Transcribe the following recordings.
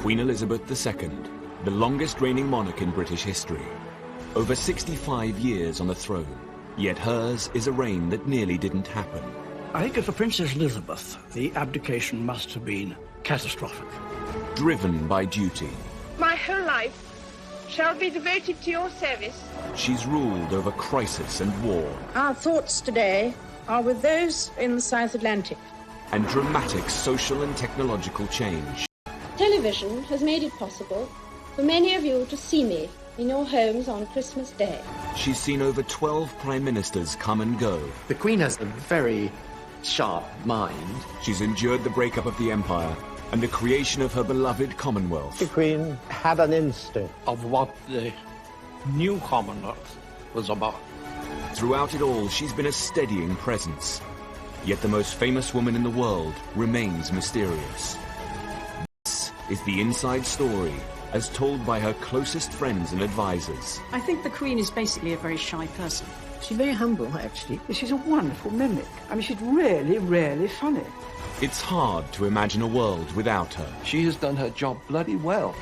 Queen Elizabeth II, the longest reigning monarch in British history. Over 65 years on the throne, yet hers is a reign that nearly didn't happen. I think for Princess Elizabeth, the abdication must have been catastrophic. Driven by duty. My whole life shall be devoted to your service. She's ruled over crisis and war. Our thoughts today are with those in the South Atlantic. And dramatic social and technological change. Television has made it possible for many of you to see me in your homes on Christmas Day. She's seen over 12 prime ministers come and go. The Queen has a very sharp mind. She's endured the breakup of the Empire and the creation of her beloved Commonwealth. The Queen had an instinct Of what the new Commonwealth was about. Throughout it all, she's been a steadying presence. Yet the most famous woman in the world remains mysterious. This is the inside story, as told by her closest friends and advisors. I think the Queen is basically a very shy person. She's very humble, actually. She's a wonderful mimic. I mean, she's really, really funny. It's hard to imagine a world without her. She has done her job bloody well.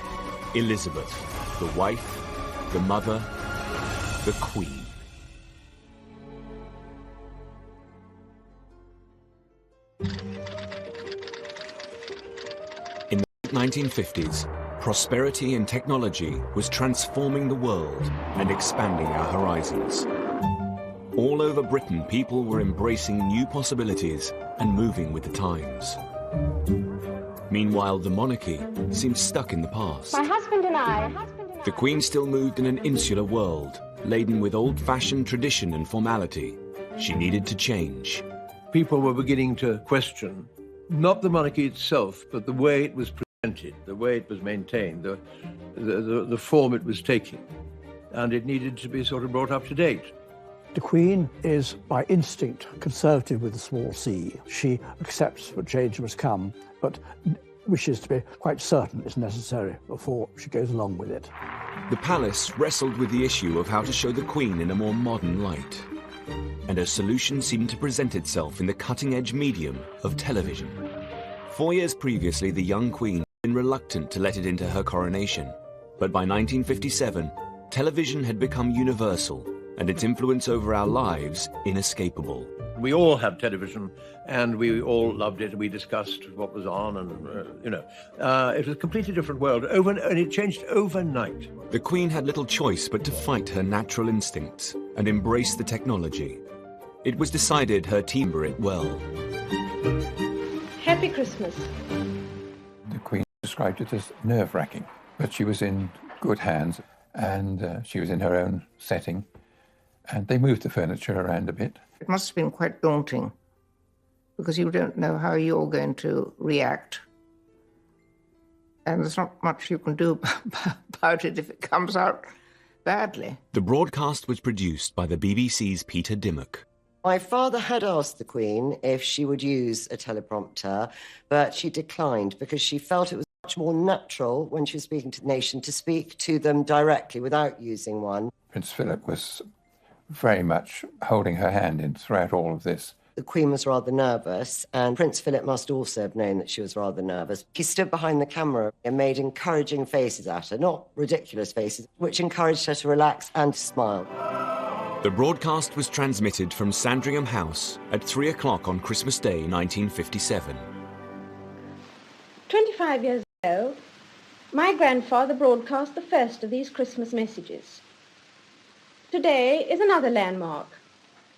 Elizabeth, the wife, the mother, the Queen. In the late 1950s, prosperity and technology was transforming the world and expanding our horizons. All over Britain, people were embracing new possibilities and moving with the times. Meanwhile, the monarchy seemed stuck in the past. My husband and I... The Queen still moved in an insular world, laden with old-fashioned tradition and formality. She needed to change. People were beginning to question not the monarchy itself, but the way it was presented, the way it was maintained, the form it was taking. And it needed to be sort of brought up to date. The Queen is, by instinct, conservative with a small c. She accepts that change must come, but wishes to be quite certain it's necessary before she goes along with it. The palace wrestled with the issue of how to show the Queen in a more modern light. And a solution seemed to present itself in the cutting-edge medium of television. 4 years previously, the young Queen had been reluctant to let it into her coronation. But by 1957, television had become universal, and its influence over our lives inescapable. We all had television, and we all loved it. We discussed what was on, and, it was a completely different world, and it changed overnight. The Queen had little choice but to fight her natural instincts and embrace the technology. It was decided her team were it well. Happy Christmas. The Queen described it as nerve-wracking, but she was in good hands, and she was in her own setting, and they moved the furniture around a bit. It must have been quite daunting, because you don't know how you're going to react. And there's not much you can do about it if it comes out badly. The broadcast was produced by the BBC's Peter Dimmock. My father had asked the Queen if she would use a teleprompter, but she declined because she felt it was much more natural when she was speaking to the nation to speak to them directly without using one. Prince Philip was very much holding her hand in throughout all of this. The Queen was rather nervous, and Prince Philip must also have known that she was rather nervous. He stood behind the camera and made encouraging faces at her, not ridiculous faces, which encouraged her to relax and to smile. The broadcast was transmitted from Sandringham House at 3 o'clock on Christmas Day, 1957. 25 years ago, my grandfather broadcast the first of these Christmas messages. Today is another landmark,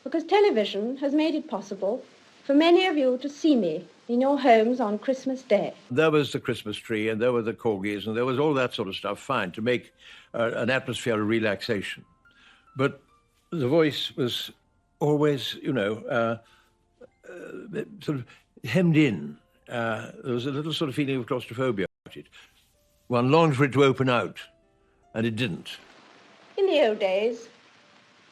because television has made it possible for many of you to see me in your homes on Christmas Day. There was the Christmas tree, and there were the corgis, and there was all that sort of stuff, fine, to make an atmosphere of relaxation. But the voice was always, sort of hemmed in. There was a little sort of feeling of claustrophobia about it. One longed for it to open out, and it didn't. In the old days,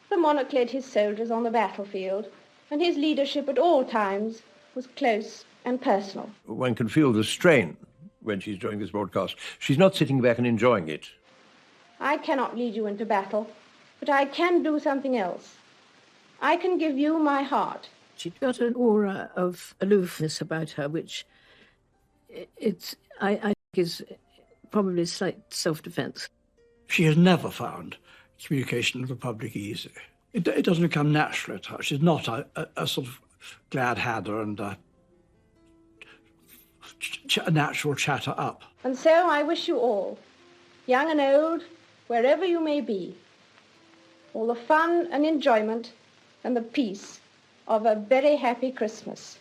the monarch led his soldiers on the battlefield, and his leadership at all times was close and personal. One can feel the strain when she's doing this broadcast. She's not sitting back and enjoying it. I cannot lead you into battle, but I can do something else. I can give you my heart. She'd got an aura of aloofness about her, which I think is probably slight self-defence. She has never found communication with the public easy. It doesn't come naturally to her. She's not a sort of glad hadder and a natural chatter up. And so I wish you all, young and old, wherever you may be, all the fun and enjoyment and the peace of a very happy Christmas.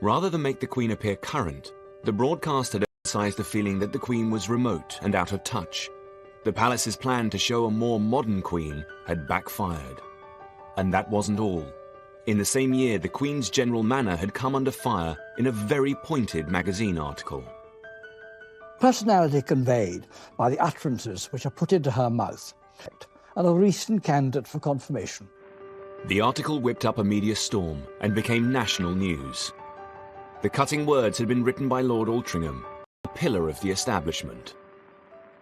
Rather than make the Queen appear current, the broadcast had emphasized the feeling that the Queen was remote and out of touch. The palace's plan to show a more modern Queen had backfired. And that wasn't all. In the same year, the Queen's general manner had come under fire in a very pointed magazine article. Personality conveyed by the utterances which are put into her mouth, and a recent candidate for confirmation. The article whipped up a media storm and became national news. The cutting words had been written by Lord Altrincham, a pillar of the establishment.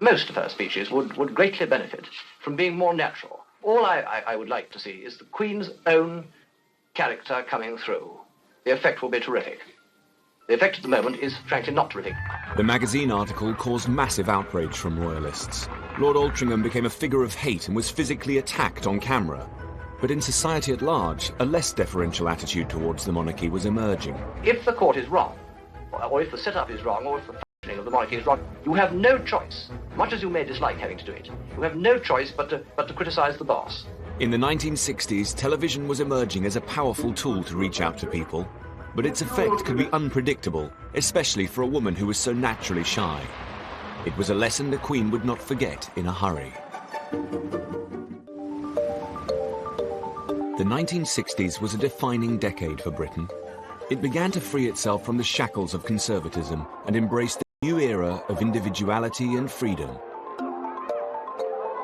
Most of her speeches would greatly benefit from being more natural. All I would like to see is the Queen's own character coming through. The effect will be terrific. The effect at the moment is, frankly, not terrific. The magazine article caused massive outrage from royalists. Lord Altrincham became a figure of hate and was physically attacked on camera. But in society at large, a less deferential attitude towards the monarchy was emerging. If the court is wrong, or if the setup is wrong, or if the functioning of the monarchy is wrong, you have no choice, much as you may dislike having to do it, you have no choice but to criticize the boss. In the 1960s, television was emerging as a powerful tool to reach out to people, but its effect could be unpredictable, especially for a woman who was so naturally shy. It was a lesson the Queen would not forget in a hurry. The 1960s was a defining decade for Britain. It began to free itself from the shackles of conservatism and embrace the new era of individuality and freedom.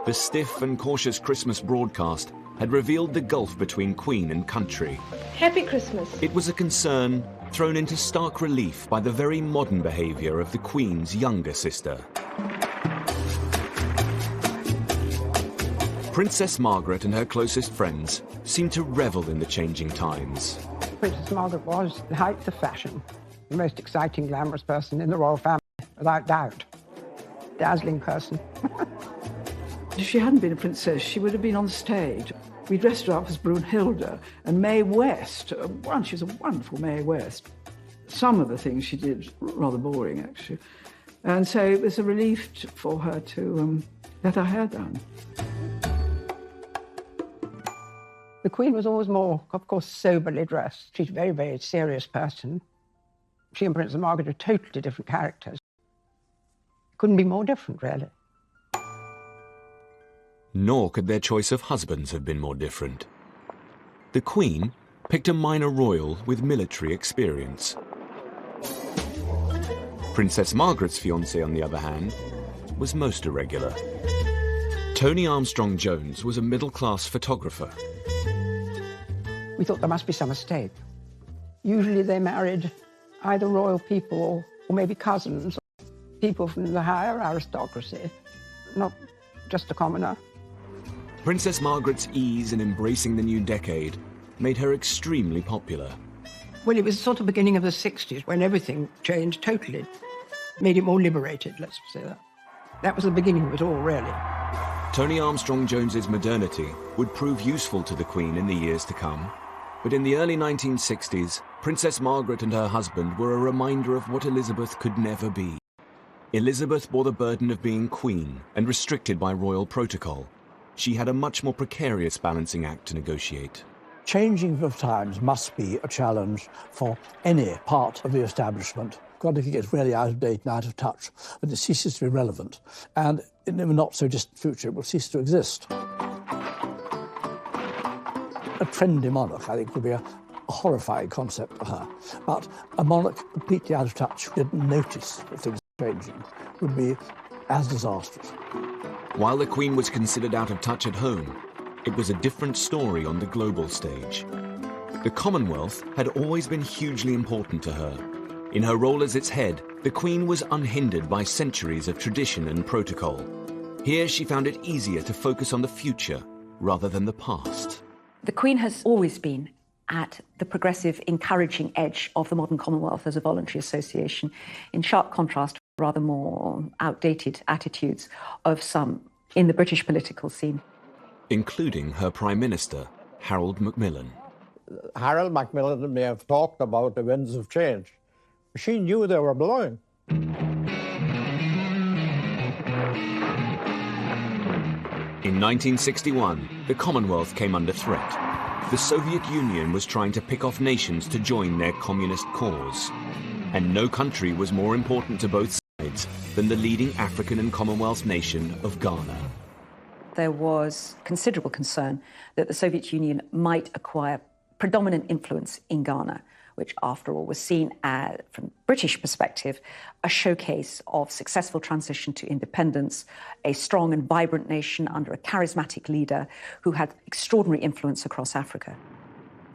The stiff and cautious Christmas broadcast had revealed the gulf between Queen and country. Happy Christmas. It was a concern thrown into stark relief by the very modern behaviour of the Queen's younger sister. Princess Margaret and her closest friends seemed to revel in the changing times. Princess Margaret was the height of fashion, the most exciting, glamorous person in the royal family, without doubt. Dazzling person. If she hadn't been a princess, she would have been on stage. We dressed her up as Brunhilde and Mae West. She was a wonderful Mae West. Some of the things she did, rather boring, actually. And so it was a relief for her to let her hair down. The Queen was always more, of course, soberly dressed. She's a very, very serious person. She and Princess Margaret are totally different characters. Couldn't be more different, really. Nor could their choice of husbands have been more different. The Queen picked a minor royal with military experience. Princess Margaret's fiancé, on the other hand, was most irregular. Tony Armstrong-Jones was a middle-class photographer. We thought there must be some mistake. Usually they married either royal people or maybe cousins, people from the higher aristocracy, not just a commoner. Princess Margaret's ease in embracing the new decade made her extremely popular. Well, it was sort of beginning of the 60s when everything changed totally. Made it more liberated, let's say that. That was the beginning of it all, really. Tony Armstrong-Jones's modernity would prove useful to the Queen in the years to come. But in the early 1960s, Princess Margaret and her husband were a reminder of what Elizabeth could never be. Elizabeth bore the burden of being Queen and restricted by royal protocol. She had a much more precarious balancing act to negotiate. Changing of times must be a challenge for any part of the establishment. God, if it gets really out of date and out of touch, then it ceases to be relevant. And in the not-so-distant future, it will cease to exist. A trendy monarch, I think, would be a horrifying concept for her. But a monarch completely out of touch, who didn't notice that things were changing, would be as disastrous. While the Queen was considered out of touch at home, it was a different story on the global stage. The Commonwealth had always been hugely important to her. In her role as its head, the Queen was unhindered by centuries of tradition and protocol. Here she found it easier to focus on the future rather than the past. The Queen has always been at the progressive, encouraging edge of the modern Commonwealth as a voluntary association, in sharp contrast rather more outdated attitudes of some in the British political scene. Including her Prime Minister, Harold Macmillan. Harold Macmillan may have talked about the winds of change. She knew they were blowing. In 1961, the Commonwealth came under threat. The Soviet Union was trying to pick off nations to join their communist cause. And no country was more important to both sides than the leading African and Commonwealth nation of Ghana. There was considerable concern that the Soviet Union might acquire predominant influence in Ghana, which, after all, was seen as, from British perspective, a showcase of successful transition to independence, a strong and vibrant nation under a charismatic leader who had extraordinary influence across Africa.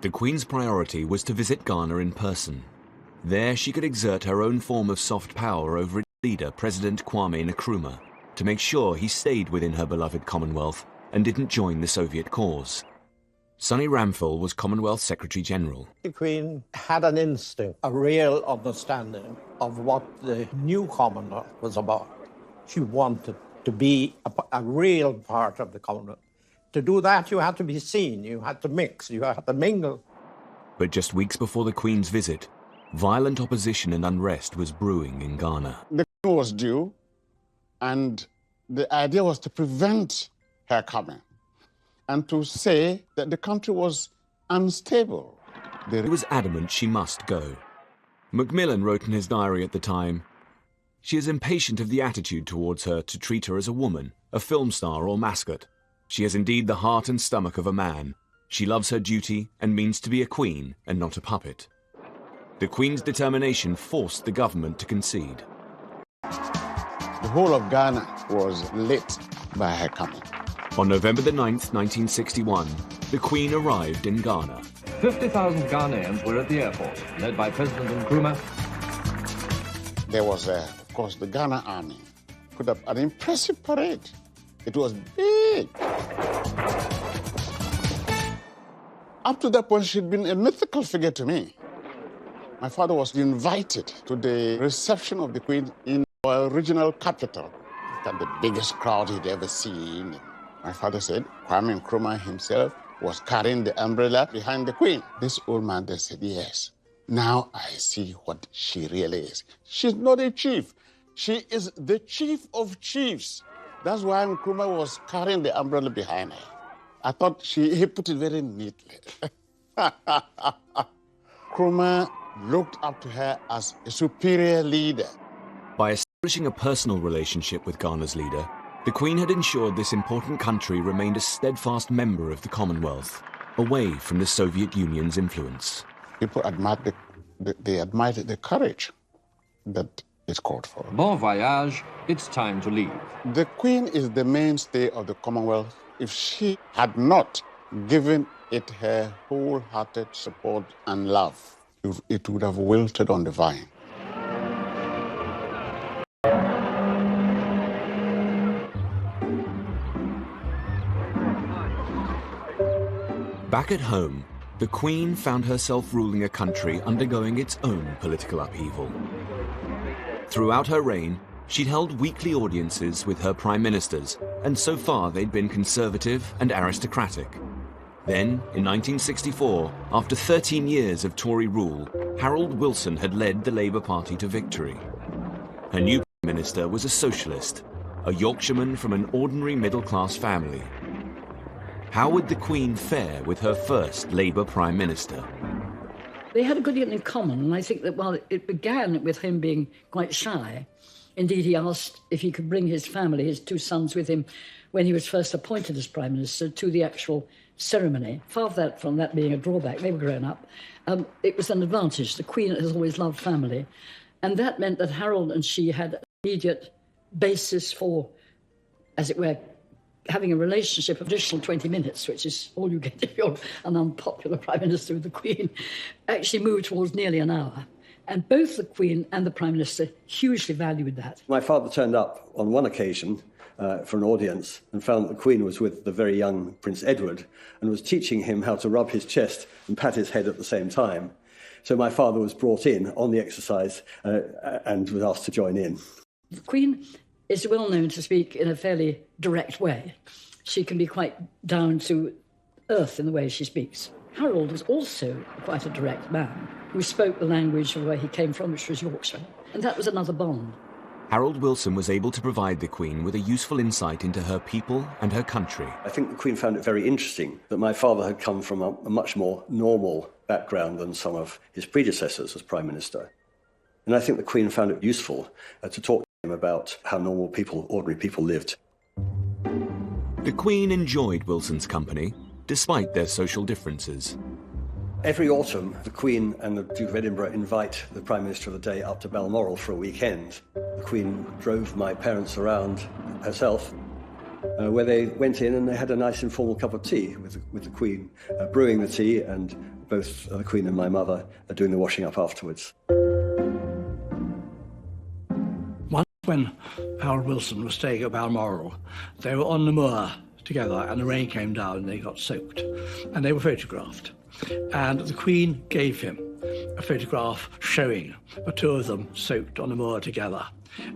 The Queen's priority was to visit Ghana in person. There she could exert her own form of soft power over its leader, President Kwame Nkrumah, to make sure he stayed within her beloved Commonwealth and didn't join the Soviet cause. Sonny Ramphel was Commonwealth Secretary-General. The Queen had an instinct, a real understanding of what the new Commonwealth was about. She wanted to be a real part of the Commonwealth. To do that, you had to be seen, you had to mix, you had to mingle. But just weeks before the Queen's visit, violent opposition and unrest was brewing in Ghana. The Queen was due, and the idea was to prevent her coming and to say that the country was unstable. He was adamant she must go. Macmillan wrote in his diary at the time, "She is impatient of the attitude towards her to treat her as a woman, a film star or mascot. She has indeed the heart and stomach of a man. She loves her duty and means to be a queen and not a puppet." The Queen's determination forced the government to concede. The whole of Ghana was lit by her coming. On November the 9th, 1961, the Queen arrived in Ghana. 50,000 Ghanaians were at the airport, led by President Nkrumah. There was, of course, the Ghana Army put up an impressive parade. It was big. Up to that point, she'd been a mythical figure to me. My father was invited to the reception of the Queen in our regional capital. It had the biggest crowd he'd ever seen. My father said Kwame Nkrumah himself was carrying the umbrella behind the Queen. This old man then said, yes, now I see what she really is. She's not a chief. She is the chief of chiefs. That's why Nkrumah was carrying the umbrella behind her. I thought he put it very neatly. Nkrumah looked up to her as a superior leader. By establishing a personal relationship with Ghana's leader, the Queen had ensured this important country remained a steadfast member of the Commonwealth, away from the Soviet Union's influence. People admired the courage that is called for. Bon voyage, it's time to leave. The Queen is the mainstay of the Commonwealth. If she had not given it her wholehearted support and love, it would have wilted on the vine. Back at home, the Queen found herself ruling a country undergoing its own political upheaval. Throughout her reign, she'd held weekly audiences with her prime ministers, and so far they'd been conservative and aristocratic. Then, in 1964, after 13 years of Tory rule, Harold Wilson had led the Labour Party to victory. Her new prime minister was a socialist, a Yorkshireman from an ordinary middle-class family. How would the Queen fare with her first Labour Prime Minister? They had a good deal in common, and I think that while it began with him being quite shy, indeed he asked if he could bring his family, his two sons, with him when he was first appointed as Prime Minister to the actual ceremony. Far from that being a drawback, they were grown up. It was an advantage. The Queen has always loved family, and that meant that Harold and she had an immediate basis for, as it were, having a relationship of additional 20 minutes, which is all you get if you're an unpopular Prime Minister with the Queen, actually moved towards nearly an hour. And both the Queen and the Prime Minister hugely valued that. My father turned up on one occasion for an audience and found that the Queen was with the very young Prince Edward and was teaching him how to rub his chest and pat his head at the same time. So my father was brought in on the exercise and was asked to join in. The Queen is well known to speak in a fairly direct way. She can be quite down to earth in the way she speaks. Harold was also quite a direct man who spoke the language of where he came from, which was Yorkshire, and that was another bond. Harold Wilson was able to provide the Queen with a useful insight into her people and her country. I think the Queen found it very interesting that my father had come from a much more normal background than some of his predecessors as Prime Minister. And I think the Queen found it useful to talk to him about how normal people, ordinary people, lived. The Queen enjoyed Wilson's company, despite their social differences. Every autumn, the Queen and the Duke of Edinburgh invite the Prime Minister of the day up to Balmoral for a weekend. The Queen drove my parents around herself, where they went in and they had a nice informal cup of tea with the Queen, brewing the tea, and both the Queen and my mother doing the washing up afterwards. Once when Harold Wilson was staying at Balmoral, they were on the moor together and the rain came down and they got soaked and they were photographed. And the Queen gave him a photograph showing the two of them soaked on the moor together.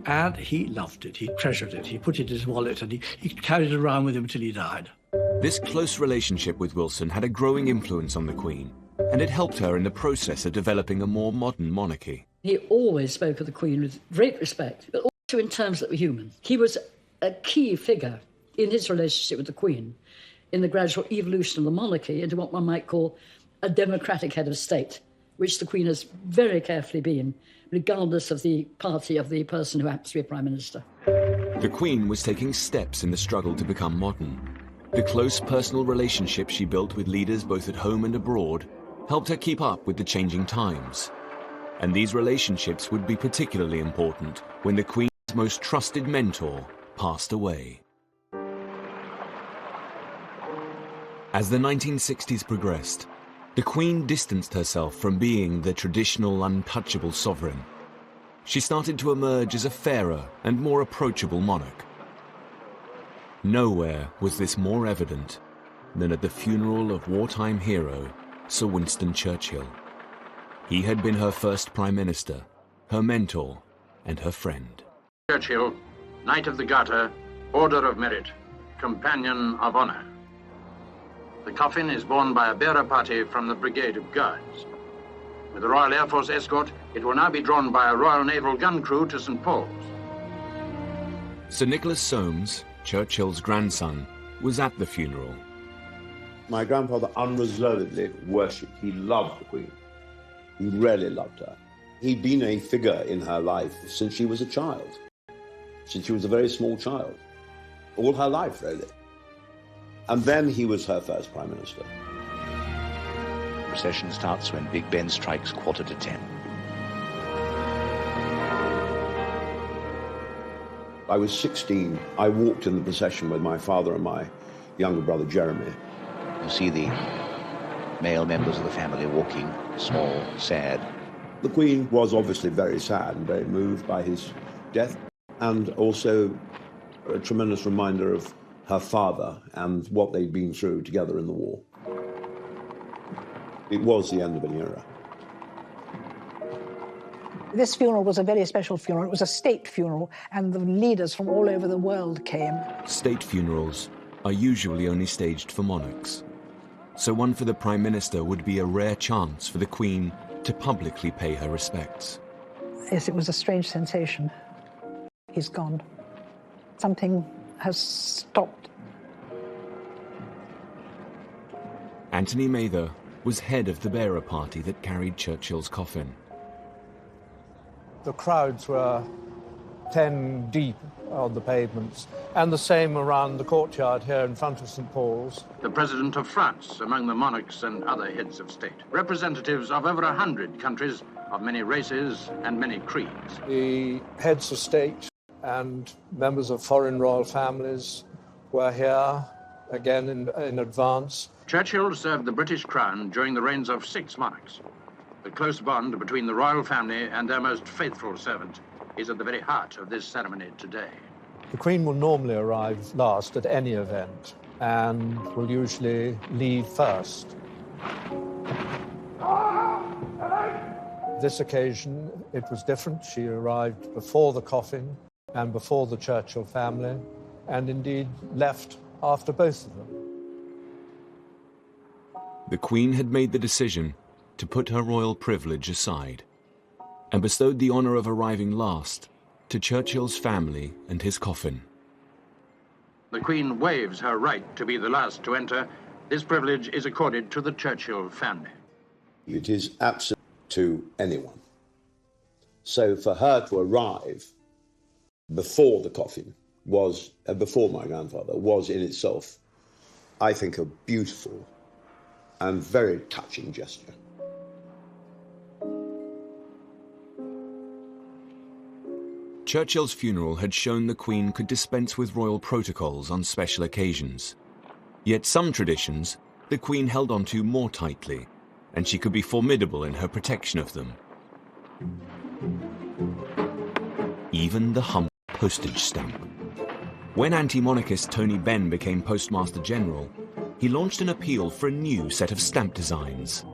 And he loved it, he treasured it, he put it in his wallet and he carried it around with him till he died. This close relationship with Wilson had a growing influence on the Queen, and it helped her in the process of developing a more modern monarchy. He always spoke of the Queen with great respect, but also in terms that were human. He was a key figure in his relationship with the Queen in the gradual evolution of the monarchy into what one might call a democratic head of state, which the Queen has very carefully been, regardless of the party of the person who happens to be Prime Minister. The Queen was taking steps in the struggle to become modern. The close personal relationship she built with leaders both at home and abroad helped her keep up with the changing times. And these relationships would be particularly important when the Queen's most trusted mentor passed away. As the 1960s progressed, the Queen distanced herself from being the traditional untouchable sovereign. She started to emerge as a fairer and more approachable monarch. Nowhere was this more evident than at the funeral of wartime hero Sir Winston Churchill. He had been her first Prime Minister, her mentor, and her friend. Churchill, Knight of the Garter, Order of Merit, Companion of Honour. The coffin is borne by a bearer party from the Brigade of Guards. With the Royal Air Force escort, it will now be drawn by a Royal Naval gun crew to St. Paul's. Sir Nicholas Soames, Churchill's grandson, was at the funeral. My grandfather unreservedly worshipped. He loved the Queen. He really loved her. He'd been a figure in her life since she was a child, since she was a very small child, all her life, really. And then he was her first Prime Minister. The procession starts when Big Ben strikes 10:15. I was 16. I walked in the procession with my father and my younger brother, Jeremy. You see the male members of the family walking, small, sad. The Queen was obviously very sad and very moved by his death, and also a tremendous reminder of her father and what they'd been through together in the war. It was the end of an era. This funeral was a very special funeral. It was a state funeral, and the leaders from all over the world came. State funerals are usually only staged for monarchs, so one for the Prime Minister would be a rare chance for the Queen to publicly pay her respects. Yes, it was a strange sensation. He's gone. Something has stopped. Anthony Mather was head of the bearer party that carried Churchill's coffin. The crowds were 10 deep on the pavements, and the same around the courtyard here in front of St. Paul's. The President of France among the monarchs and other heads of state. Representatives of over 100 countries, of many races and many creeds. The heads of state and members of foreign royal families were here, again in advance. Churchill served the British Crown during the reigns of 6 monarchs. The close bond between the royal family and their most faithful servant is at the very heart of this ceremony today. The Queen will normally arrive last at any event and will usually leave first. This occasion, it was different. She arrived before the coffin, and before the Churchill family, and indeed left after both of them. The Queen had made the decision to put her royal privilege aside and bestowed the honour of arriving last to Churchill's family and his coffin. The Queen waives her right to be the last to enter. This privilege is accorded to the Churchill family. It is absolute to anyone. So for her to arrive before the coffin was, before my grandfather, was in itself, I think, a beautiful and very touching gesture. Churchill's funeral had shown the Queen could dispense with royal protocols on special occasions. Yet some traditions the Queen held on to more tightly, and she could be formidable in her protection of them. Even the humble postage stamp. When anti-monarchist Tony Benn became Postmaster General, he launched an appeal for a new set of stamp designs.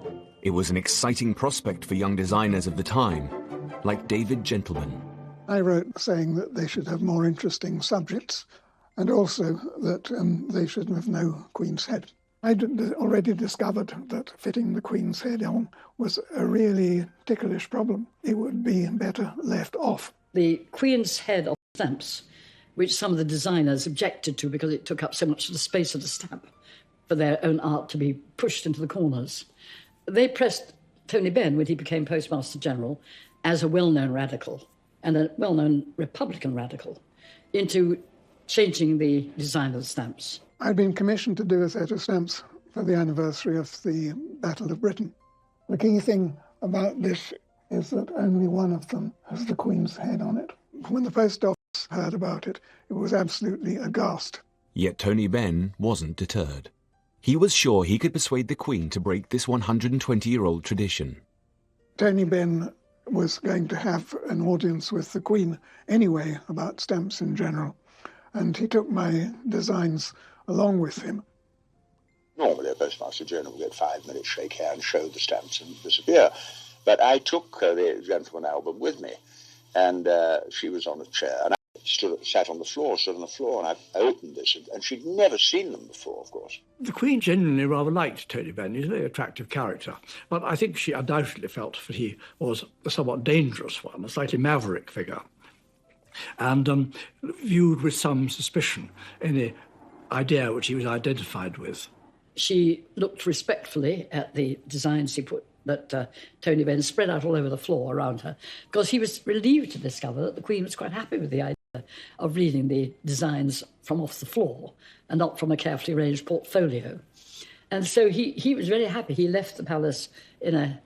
It was an exciting prospect for young designers of the time, like David Gentleman. I wrote saying that they should have more interesting subjects and also that they should have no Queen's head. I'd already discovered that fitting the Queen's head on was a really ticklish problem. It would be better left off. The Queen's head on stamps, which some of the designers objected to because it took up so much of the space of the stamp for their own art to be pushed into the corners. They pressed Tony Benn, when he became Postmaster General, as a well-known radical and a well-known Republican radical, into changing the design of the stamps. I'd been commissioned to do a set of stamps for the anniversary of the Battle of Britain. The key thing about this is that only one of them has the Queen's head on it. When the post office heard about it, it was absolutely aghast. Yet Tony Benn wasn't deterred. He was sure he could persuade the Queen to break this 120-year-old tradition. Tony Benn was going to have an audience with the Queen anyway about stamps in general, and he took my designs along with him. Normally a Postmaster General would get 5 minutes, shake hands, show the stamps and disappear. But I took the Gentleman album with me, and she was on a chair, and I sat on the floor, and I opened this, and she'd never seen them before, of course. The Queen genuinely rather liked Tony Benn. He's a very attractive character, but I think she undoubtedly felt that he was a somewhat dangerous one, a slightly maverick figure, and viewed with some suspicion any idea which he was identified with. She looked respectfully at the designs he put that Tony Benn spread out all over the floor around her, because he was relieved to discover that the Queen was quite happy with the idea of reading the designs from off the floor and not from a carefully arranged portfolio. And so he was very happy. He left the palace in a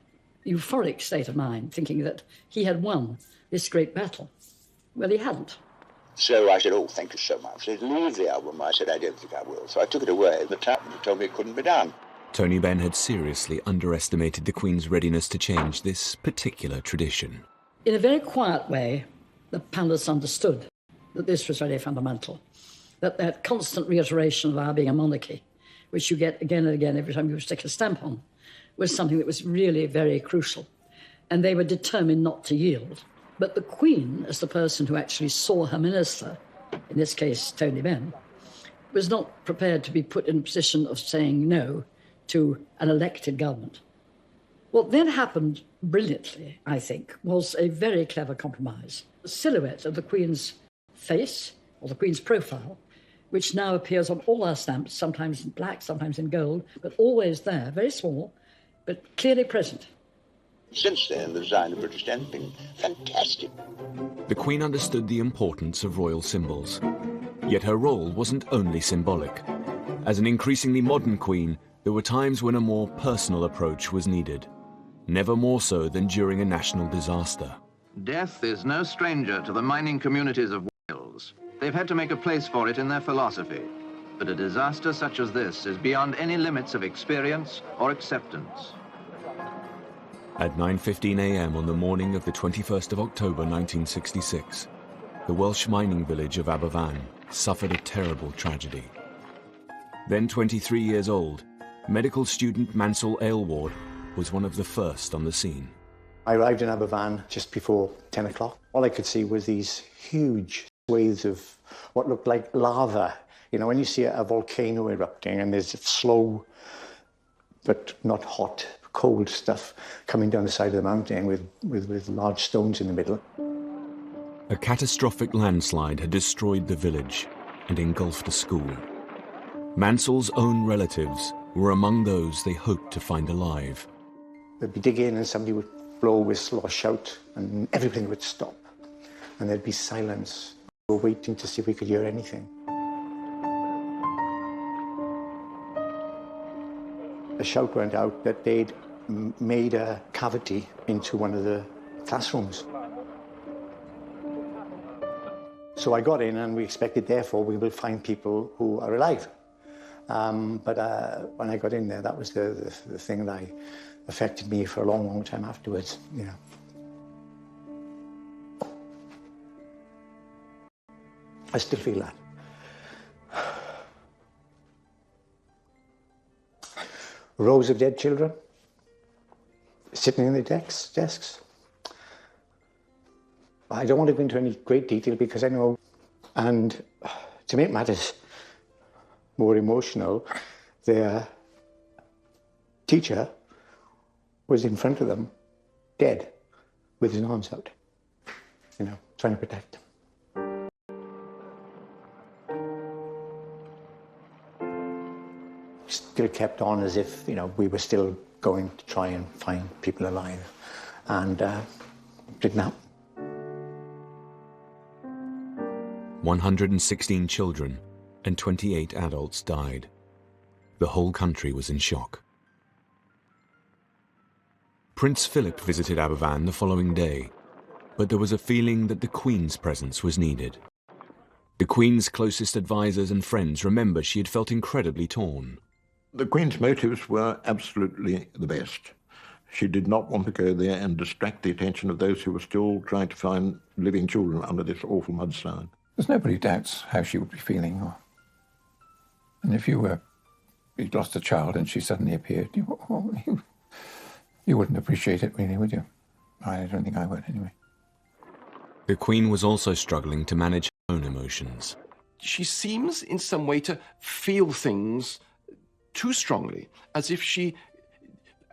euphoric state of mind, thinking that he had won this great battle. Well, he hadn't. So I said, oh, thank you so much. He said, leave the album. I said, I don't think I will. So I took it away. The chaplain told me it couldn't be done. Tony Benn had seriously underestimated the Queen's readiness to change this particular tradition. In a very quiet way, the palace understood that this was very fundamental, that constant reiteration of our being a monarchy, which you get again and again every time you stick a stamp on, was something that was really very crucial. And they were determined not to yield. But the Queen, as the person who actually saw her minister, in this case Tony Benn, was not prepared to be put in a position of saying no to an elected government. What then happened brilliantly, I think, was a very clever compromise. The silhouette of the Queen's face, or the Queen's profile, which now appears on all our stamps, sometimes in black, sometimes in gold, but always there, very small, but clearly present. Since then, the design of British stamps has been fantastic. The Queen understood the importance of royal symbols. Yet her role wasn't only symbolic. As an increasingly modern Queen, there were times when a more personal approach was needed. Never more so than during a national disaster. Death is no stranger to the mining communities of Wales. They've had to make a place for it in their philosophy. But a disaster such as this is beyond any limits of experience or acceptance. At 9:15 a.m. on the morning of the 21st of October 1966, the Welsh mining village of Aberfan suffered a terrible tragedy. Then 23 years old, medical student Mansell Aylward was one of the first on the scene. I arrived in Aberfan just before 10 o'clock. All I could see was these huge waves of what looked like lava. You know, when you see a volcano erupting and there's slow but not hot, cold stuff coming down the side of the mountain with large stones in the middle. A catastrophic landslide had destroyed the village and engulfed a school. Mansell's own relatives were among those they hoped to find alive. They'd be digging and somebody would blow a whistle or shout and everything would stop. And there'd be silence. We were waiting to see if we could hear anything. A shout went out that they'd made a cavity into one of the classrooms. So I got in and we expected, therefore, we will find people who are alive. But when I got in there, that was the thing that affected me for a long, long time afterwards, you know. I still feel that. Rows of dead children sitting in the desks. I don't want to go into any great detail because I know, and to make matters more emotional, their teacher was in front of them, dead, with his arms out, you know, trying to protect them. Still kept on as if, you know, we were still going to try and find people alive, and didn't happen. 116 children and 28 adults died. The whole country was in shock. Prince Philip visited Aberfan the following day, but there was a feeling that the Queen's presence was needed. The Queen's closest advisors and friends remember she had felt incredibly torn. The Queen's motives were absolutely the best. She did not want to go there and distract the attention of those who were still trying to find living children under this awful mudslide. There's nobody doubts how she would be feeling. And if you'd lost a child and she suddenly appeared, you wouldn't appreciate it really, would you? I don't think I would, anyway. The Queen was also struggling to manage her own emotions. She seems in some way to feel things too strongly, as if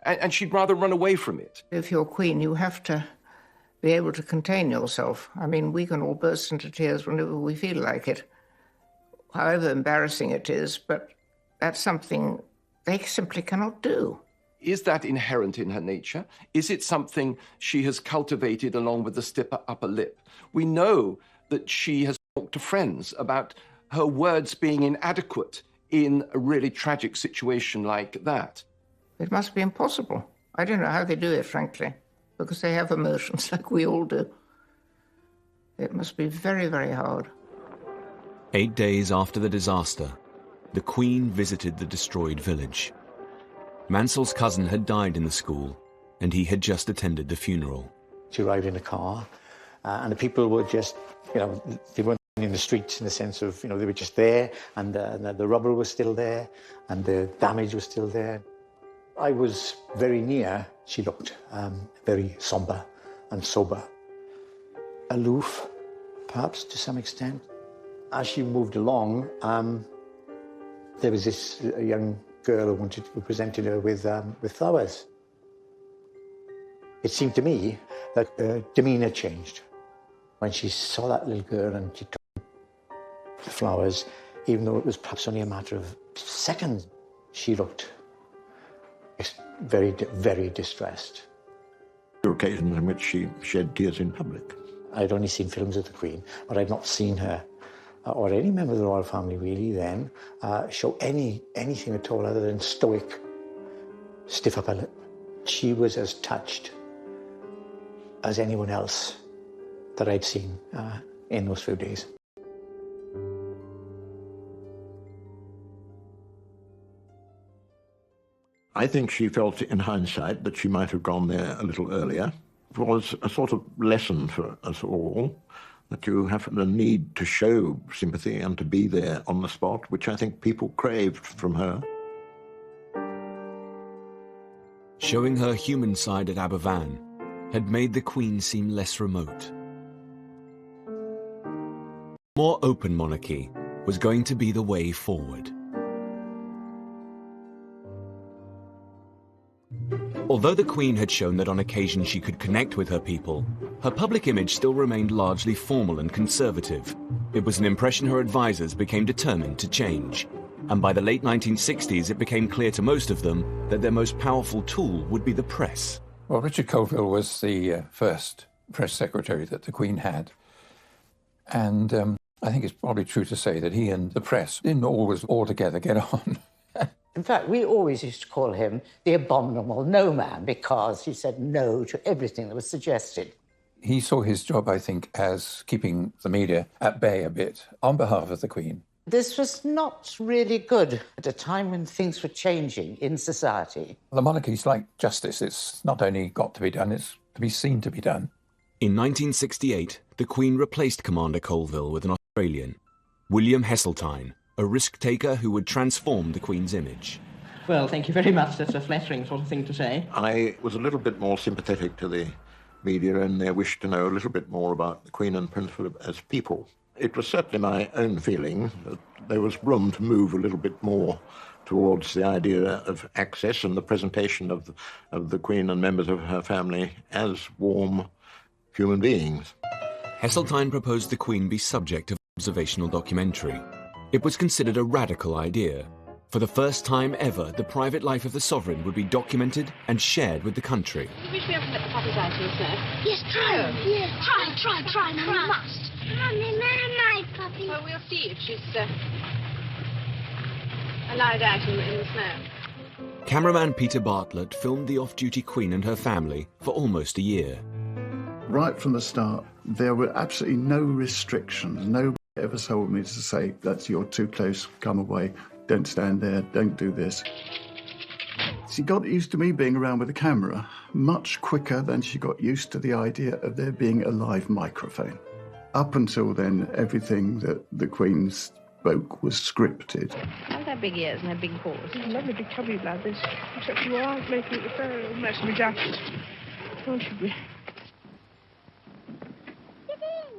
and she'd rather run away from it. If you're Queen, you have to be able to contain yourself. I mean, we can all burst into tears whenever we feel like it, however embarrassing it is, but that's something they simply cannot do. Is that inherent in her nature? Is it something she has cultivated along with the stiff upper lip? We know that she has talked to friends about her words being inadequate in a really tragic situation like that. It must be impossible. I don't know how they do it, frankly, because they have emotions like we all do. It must be very, very hard. 8 days after the disaster, the Queen visited the destroyed village. Mansell's cousin had died in the school, and he had just attended the funeral. She arrived in a car, and the people were just, you know, they weren't in the streets in the sense of, you know, they were just there, and the rubble was still there, and the damage was still there. I was very near. She looked very somber and sober. Aloof, perhaps, to some extent. As she moved along, there was this young girl who presented her with flowers. It seemed to me that her demeanour changed. When she saw that little girl and she took the flowers, even though it was perhaps only a matter of seconds, she looked very, very distressed. There were occasions in which she shed tears in public. I'd only seen films of the Queen, but I'd not seen her, or any member of the royal family really then, show anything at all other than stoic, stiff upper lip. She was as touched as anyone else that I'd seen in those few days. I think she felt in hindsight that she might have gone there a little earlier. It was a sort of lesson for us all, that you have the need to show sympathy and to be there on the spot, which I think people craved from her. Showing her human side at Aberfan had made the Queen seem less remote. more open monarchy was going to be the way forward. Although the Queen had shown that on occasion she could connect with her people, her public image still remained largely formal and conservative. It was an impression her advisors became determined to change. And by the late 1960s, it became clear to most of them that their most powerful tool would be the press. Well, Richard Colville was the first press secretary that the Queen had. And I think it's probably true to say that he and the press didn't always altogether get on. In fact, we always used to call him the abominable no man because he said no to everything that was suggested. He saw his job, I think, as keeping the media at bay a bit on behalf of the Queen. This was not really good at a time when things were changing in society. The monarchy's like justice. It's not only got to be done, it's to be seen to be done. In 1968, the Queen replaced Commander Colville with an Australian, William Heseltine, a risk-taker who would transform the Queen's image. Well, thank you very much. That's a flattering sort of thing to say. I was a little bit more sympathetic to the media and their wish to know a little bit more about the Queen and Prince Philip as people. It was certainly my own feeling that there was room to move a little bit more towards the idea of access and the presentation of the Queen and members of her family as warm human beings. Heseltine proposed the Queen be subject of observational documentary. It was considered a radical idea. For the first time ever, the private life of the sovereign would be documented and shared with the country. You wish we haven't let the puppies out here, sir? Yes, try. Yes, try. No, we must. Mummy, my puppy. Well, we'll see if she's allowed out in the snow. Cameraman Peter Bartlett filmed the off-duty Queen and her family for almost a year. Right from the start, there were absolutely no restrictions. Nobody ever told me to say, that's you're too close, come away, don't stand there, don't do this. She got used to me being around with a camera much quicker than she got used to the idea of there being a live microphone. Up until then, everything that the Queen spoke was scripted. How's their big ears and their big paws? Lovely big tubby bladders, except you are making it a mess of my jacket. Aren't you?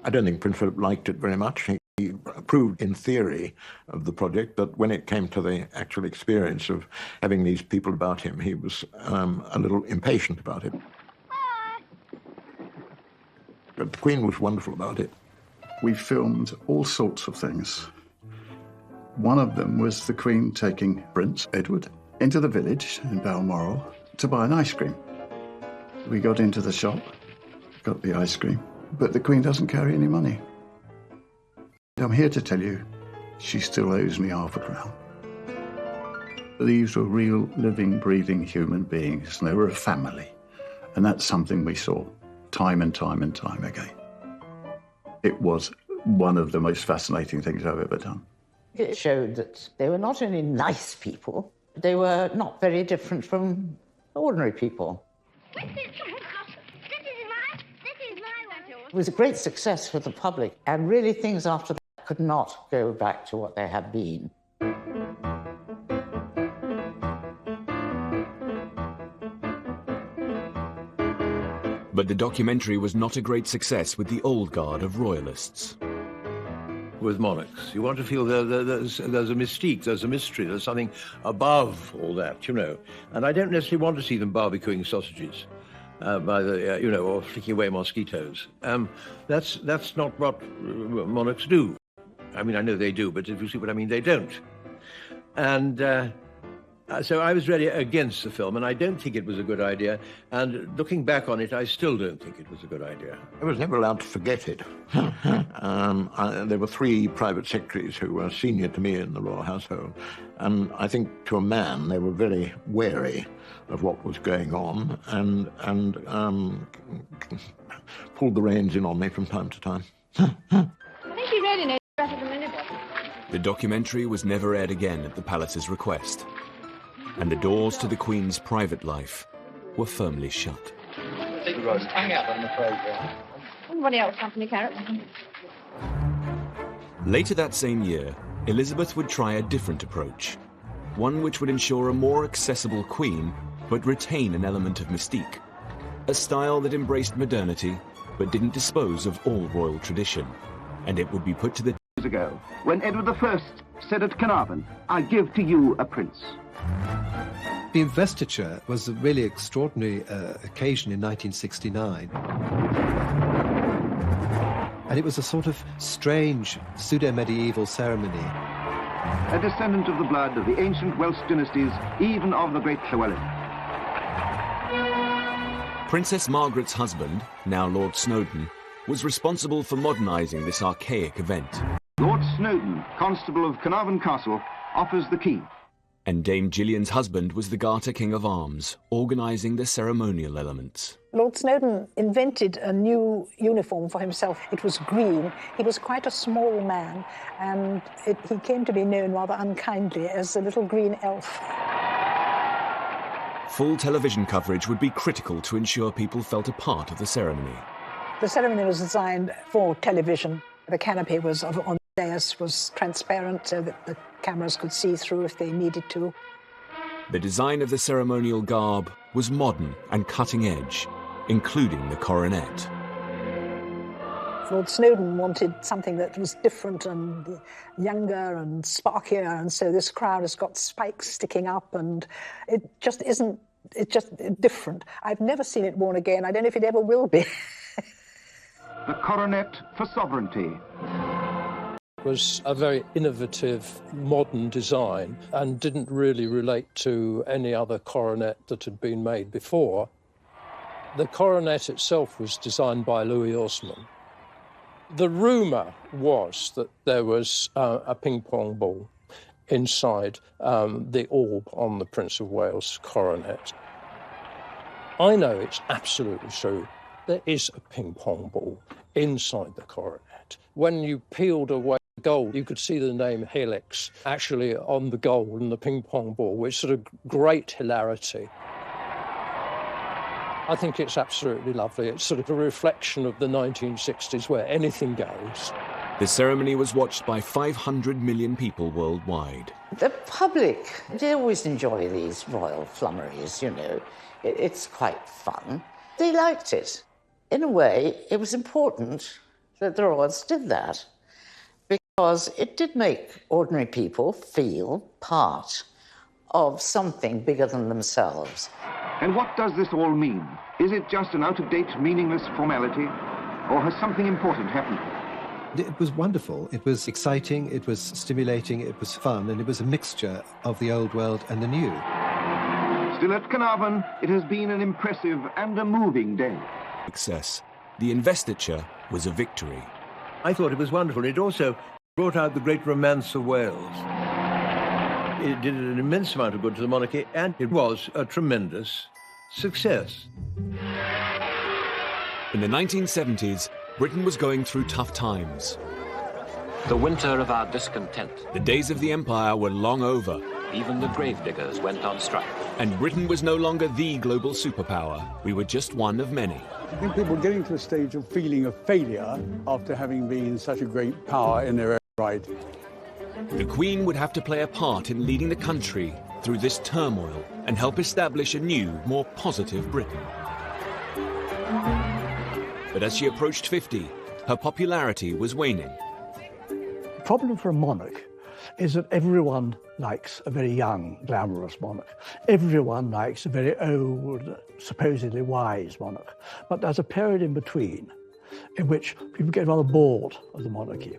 I don't think Prince Philip liked it very much. He approved in theory of the project, but when it came to the actual experience of having these people about him, he was a little impatient about it. But the Queen was wonderful about it. We filmed all sorts of things. One of them was the Queen taking Prince Edward into the village in Balmoral to buy an ice cream. We got into the shop, got the ice cream, but the Queen doesn't carry any money. I'm here to tell you, she still owes me £5. These were real, living, breathing human beings, and they were a family. And that's something we saw time and time and time again. It was one of the most fascinating things I've ever done. It showed that they were not only nice people, they were not very different from ordinary people. It was a great success for the public, and really things after that could not go back to what they had been. But the documentary was not a great success with the old guard of royalists. With monarchs, you want to feel there's a mystique, there's a mystery, there's something above all that, you know. And I don't necessarily want to see them barbecuing sausages. Or flicking away mosquitoes. That's not what monarchs do. I mean, I know they do, but if you see what I mean, they don't. And so I was really against the film, and I don't think it was a good idea. And looking back on it, I still don't think it was a good idea. I was never allowed to forget it. There were 3 private secretaries who were senior to me in the royal household, and I think to a man they were very wary of what was going on and pulled the reins in on me from time to time. I think he really knows better than anybody. The documentary was never aired again at the palace's request, and the doors to the Queen's private life were firmly shut. Hang out on the programme. Anybody else have any carrots? Later that same year, Elizabeth would try a different approach, one which would ensure a more accessible Queen but retain an element of mystique, a style that embraced modernity but didn't dispose of all royal tradition, and it would be put to the years ago, when Edward I said at Carnarvon, "I give to you a prince." The investiture was a really extraordinary occasion in 1969. And it was a sort of strange pseudo-medieval ceremony. A descendant of the blood of the ancient Welsh dynasties, even of the great Llywelyn. Princess Margaret's husband, now Lord Snowdon, was responsible for modernising this archaic event. Lord Snowdon, Constable of Carnarvon Castle, offers the key. And Dame Gillian's husband was the Garter King of Arms, organising the ceremonial elements. Lord Snowdon invented a new uniform for himself. It was green. He was quite a small man, and he came to be known rather unkindly as the little green elf. Full television coverage would be critical to ensure people felt a part of the ceremony. The ceremony was designed for television. The canopy on the dais was transparent so that the cameras could see through if they needed to. The design of the ceremonial garb was modern and cutting edge, including the coronet. Lord Snowdon wanted something that was different and younger and sparkier, and so this crown has got spikes sticking up, and it just isn't, it's just different. I've never seen it worn again. I don't know if it ever will be. The coronet for sovereignty. Was a very innovative, modern design and didn't really relate to any other coronet that had been made before. The coronet itself was designed by Louis Osman. The rumour was that there was a ping-pong ball inside the orb on the Prince of Wales coronet. I know it's absolutely true. There is a ping-pong ball inside the coronet. When you peeled away the gold, you could see the name Helix actually on the gold and the ping-pong ball, which sort of great hilarity. I think it's absolutely lovely. It's sort of a reflection of the 1960s where anything goes. The ceremony was watched by 500 million people worldwide. The public, they always enjoy these royal flummeries, you know. It's quite fun. They liked it. In a way, it was important that the royals did that because it did make ordinary people feel part of something bigger than themselves. And what does this all mean? Is it just an out-of-date, meaningless formality, or has something important happened? It was wonderful. It was exciting, it was stimulating, it was fun, and it was a mixture of the old world and the new. Still at Carnarvon, it has been an impressive and a moving day. Success. The investiture was a victory. I thought it was wonderful. It also brought out the great romance of Wales. It did an immense amount of good to the monarchy, and it was a tremendous success. In the 1970s, Britain was going through tough times. The winter of our discontent. The days of the empire were long over. Even the gravediggers went on strike. And Britain was no longer the global superpower. We were just one of many. I think people were getting to a stage of feeling a failure after having been such a great power in their own right. The Queen would have to play a part in leading the country through this turmoil and help establish a new, more positive Britain. But as she approached 50, her popularity was waning. The problem for a monarch is that everyone likes a very young, glamorous monarch. Everyone likes a very old, supposedly wise monarch. But there's a period in between in which people get rather bored of the monarchy.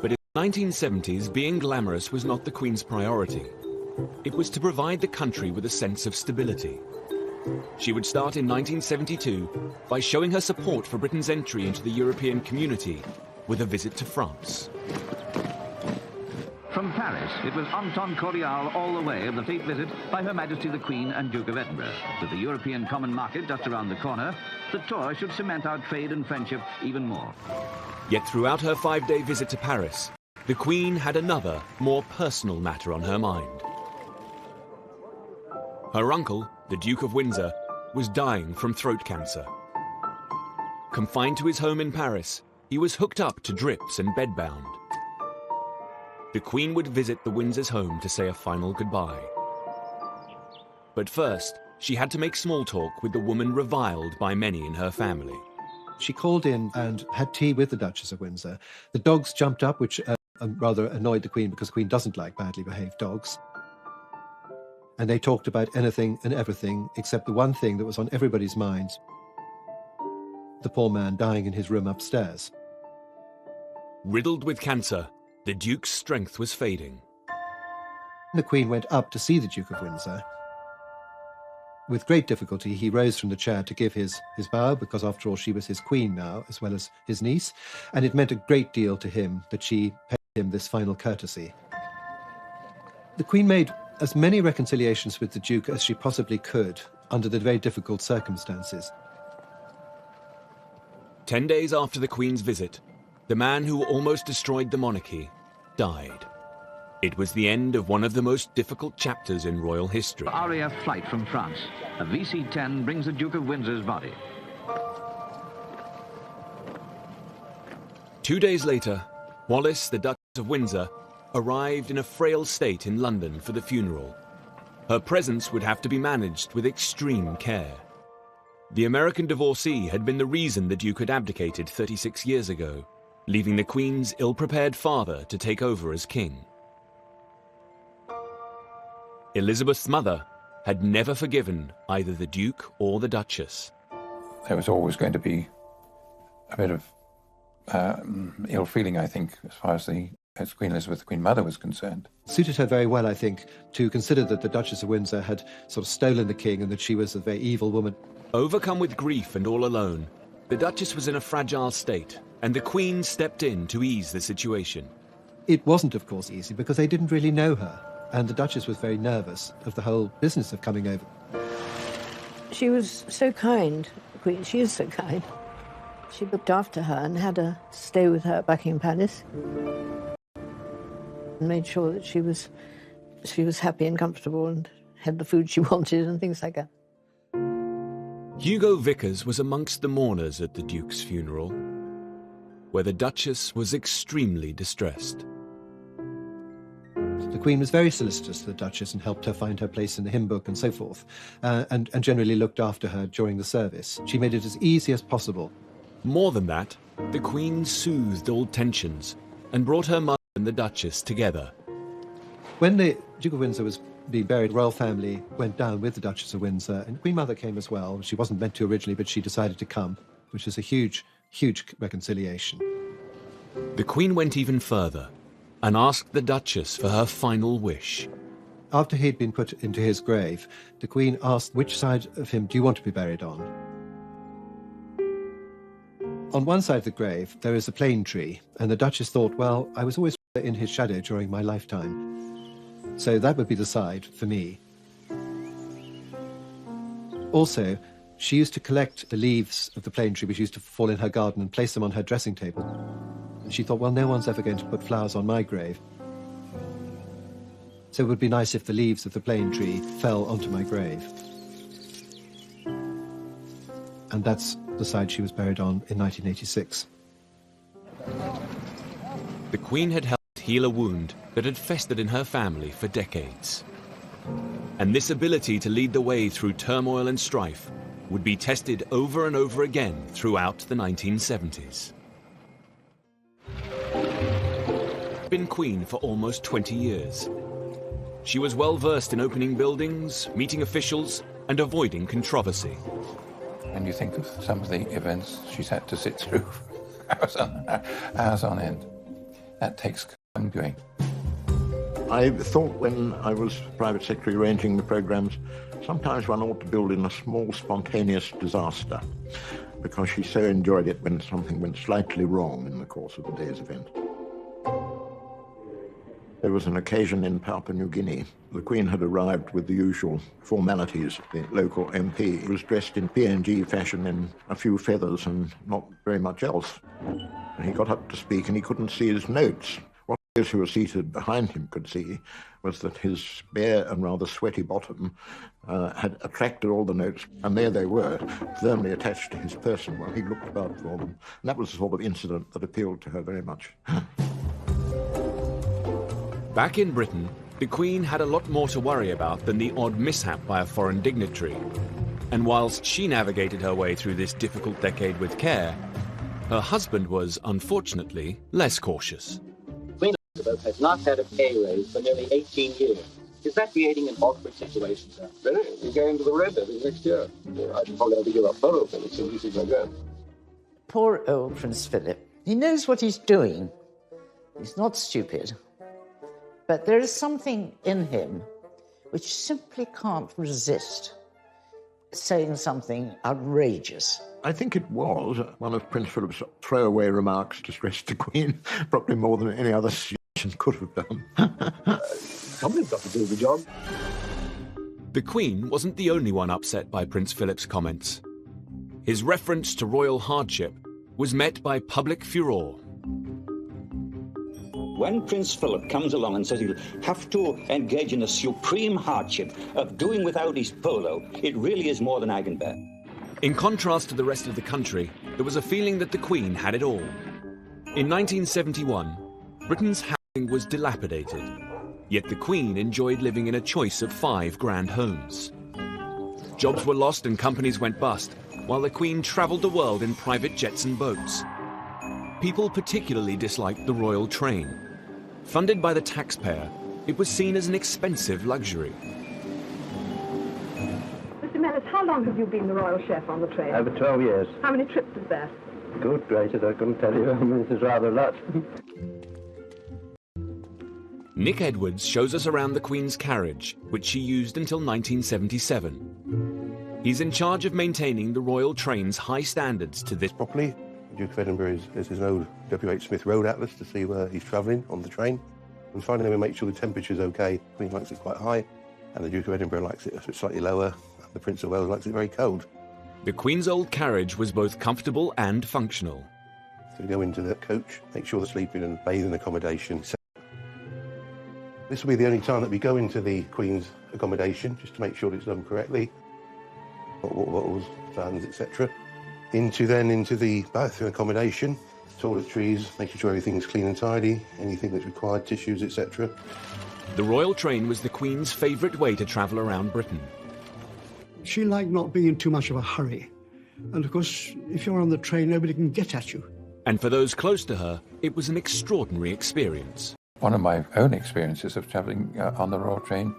But in the 1970s, being glamorous was not the Queen's priority. It was to provide the country with a sense of stability. She would start in 1972 by showing her support for Britain's entry into the European community with a visit to France. From Paris, it was Anton Corial all the way of the state visit by Her Majesty the Queen and Duke of Edinburgh. With the European Common Market just around the corner, the tour should cement our trade and friendship even more. Yet throughout her 5-day visit to Paris, the Queen had another, more personal matter on her mind. Her uncle, the Duke of Windsor, was dying from throat cancer. Confined to his home in Paris, he was hooked up to drips and bedbound. The Queen would visit the Windsors' home to say a final goodbye. But first, she had to make small talk with the woman reviled by many in her family. She called in and had tea with the Duchess of Windsor. The dogs jumped up, which rather annoyed the Queen because the Queen doesn't like badly behaved dogs. And they talked about anything and everything except the one thing that was on everybody's minds: the poor man dying in his room upstairs. Riddled with cancer, the Duke's strength was fading. The Queen went up to see the Duke of Windsor. With great difficulty, he rose from the chair to give his bow, because after all, she was his queen now, as well as his niece, and it meant a great deal to him that she paid him this final courtesy. The Queen made as many reconciliations with the Duke as she possibly could under the very difficult circumstances. 10 days after the Queen's visit, the man who almost destroyed the monarchy died. It was the end of one of the most difficult chapters in royal history. RAF flight from France. A VC-10 brings the Duke of Windsor's body. 2 days later, Wallis, the Duchess of Windsor, arrived in a frail state in London for the funeral. Her presence would have to be managed with extreme care. The American divorcee had been the reason the Duke had abdicated 36 years ago, leaving the Queen's ill-prepared father to take over as king. Elizabeth's mother had never forgiven either the Duke or the Duchess. There was always going to be a bit of ill feeling, I think, as Queen Elizabeth, the Queen Mother, was concerned. It suited her very well, I think, to consider that the Duchess of Windsor had sort of stolen the king and that she was a very evil woman. Overcome with grief and all alone, the Duchess was in a fragile state, and the Queen stepped in to ease the situation. It wasn't, of course, easy because they didn't really know her, and the Duchess was very nervous of the whole business of coming over. She was so kind, the Queen. She is so kind. She looked after her and had her stay with her at Buckingham Palace and made sure that she was happy and comfortable and had the food she wanted and things like that. Hugo Vickers was amongst the mourners at the Duke's funeral, where the Duchess was extremely distressed. The Queen was very solicitous to the Duchess and helped her find her place in the hymn book and so forth, and generally looked after her during the service. She made it as easy as possible. More than that, the Queen soothed all tensions and brought her mother and the Duchess together. When the Duke of Windsor was being buried, the royal family went down with the Duchess of Windsor, and Queen Mother came as well. She wasn't meant to originally, but she decided to come, which is a huge, huge reconciliation. The Queen went even further and asked the Duchess for her final wish. After he'd been put into his grave, the Queen asked, which side of him do you want to be buried on? On one side of the grave, there is a plane tree, and the Duchess thought, well, I was always in his shadow during my lifetime, so that would be the side for me. Also, she used to collect the leaves of the plane tree which used to fall in her garden and place them on her dressing table. And she thought, well, no one's ever going to put flowers on my grave, so it would be nice if the leaves of the plane tree fell onto my grave. And that's the side she was buried on in 1986. The Queen had helped heal a wound that had festered in her family for decades. And this ability to lead the way through turmoil and strife would be tested over and over again throughout the 1970s. Been Queen for almost 20 years. She was well versed in opening buildings, meeting officials, and avoiding controversy. When you think of some of the events she's had to sit through hours on end, that takes doing. I thought when I was private secretary arranging the programs, sometimes one ought to build in a small spontaneous disaster, because she so enjoyed it when something went slightly wrong in the course of the day's event. There was an occasion in Papua New Guinea. The Queen had arrived with the usual formalities. The local MP was dressed in PNG fashion in a few feathers and not very much else. And he got up to speak and he couldn't see his notes. What those who were seated behind him could see was that his bare and rather sweaty bottom had attracted all the notes, and there they were, firmly attached to his person while he looked about for them. And that was the sort of incident that appealed to her very much. Back in Britain, the Queen had a lot more to worry about than the odd mishap by a foreign dignitary. And whilst she navigated her way through this difficult decade with care, her husband was, unfortunately, less cautious. Queen has not had a pay raise for nearly 18 years. Is that creating an awkward situation, sir? Very. We're going to the red, I think, next year. I should probably have to give up borough Philip so easy as I go. Poor old Prince Philip. He knows what he's doing. He's not stupid. But there is something in him which simply can't resist saying something outrageous. I think it was one of Prince Philip's throwaway remarks to stress the Queen, probably more than any other suggestion could have done. Somebody's got to do the job. The Queen wasn't the only one upset by Prince Philip's comments. His reference to royal hardship was met by public furore. When Prince Philip comes along and says he'll have to engage in the supreme hardship of doing without his polo, it really is more than I can bear. In contrast to the rest of the country, there was a feeling that the Queen had it all. In 1971, Britain's housing was dilapidated, yet the Queen enjoyed living in a choice of 5 grand homes. Jobs were lost and companies went bust, while the Queen travelled the world in private jets and boats. People particularly disliked the royal train. Funded by the taxpayer, it was seen as an expensive luxury. Mr. Mellis, how long have you been the royal chef on the train? Over 12 years. How many trips is that? Good gracious, I couldn't tell you. I mean, this is rather a lot. Nick Edwards shows us around the Queen's carriage, which she used until 1977. He's in charge of maintaining the royal train's high standards to this properly. The Duke of Edinburgh is his old W.H. Smith road atlas to see where he's travelling on the train. And finally we make sure the temperature's okay. The Queen likes it quite high, and the Duke of Edinburgh likes it slightly lower. The Prince of Wales likes it very cold. The Queen's old carriage was both comfortable and functional. So we go into the coach, make sure they're sleeping and bathing accommodation. This will be the only time that we go into the Queen's accommodation, just to make sure it's done correctly. Water bottles, fans, etc. Into the bathroom accommodation, toiletries, making sure everything's clean and tidy, anything that's required, tissues, etc. The royal train was the Queen's favourite way to travel around Britain. She liked not being in too much of a hurry. And of course, if you're on the train, nobody can get at you. And for those close to her, it was an extraordinary experience. One of my own experiences of travelling on the Royal train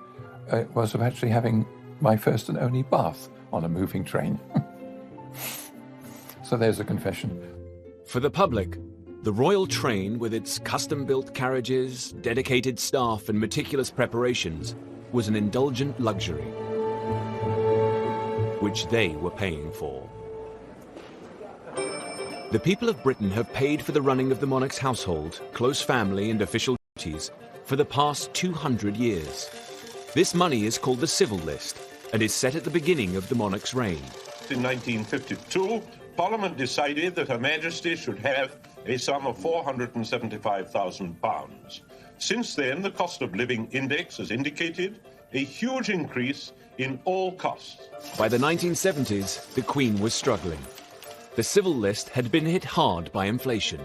was of actually having my first and only bath on a moving train. So there's a confession. For the public, the royal train, with its custom-built carriages, dedicated staff and meticulous preparations, was an indulgent luxury, which they were paying for. The people of Britain have paid for the running of the monarch's household, close family and official duties for the past 200 years. This money is called the civil list and is set at the beginning of the monarch's reign. In 1952, Parliament decided that Her Majesty should have a sum of £475,000. Since then, the cost of living index has indicated a huge increase in all costs. By the 1970s, the Queen was struggling. The civil list had been hit hard by inflation.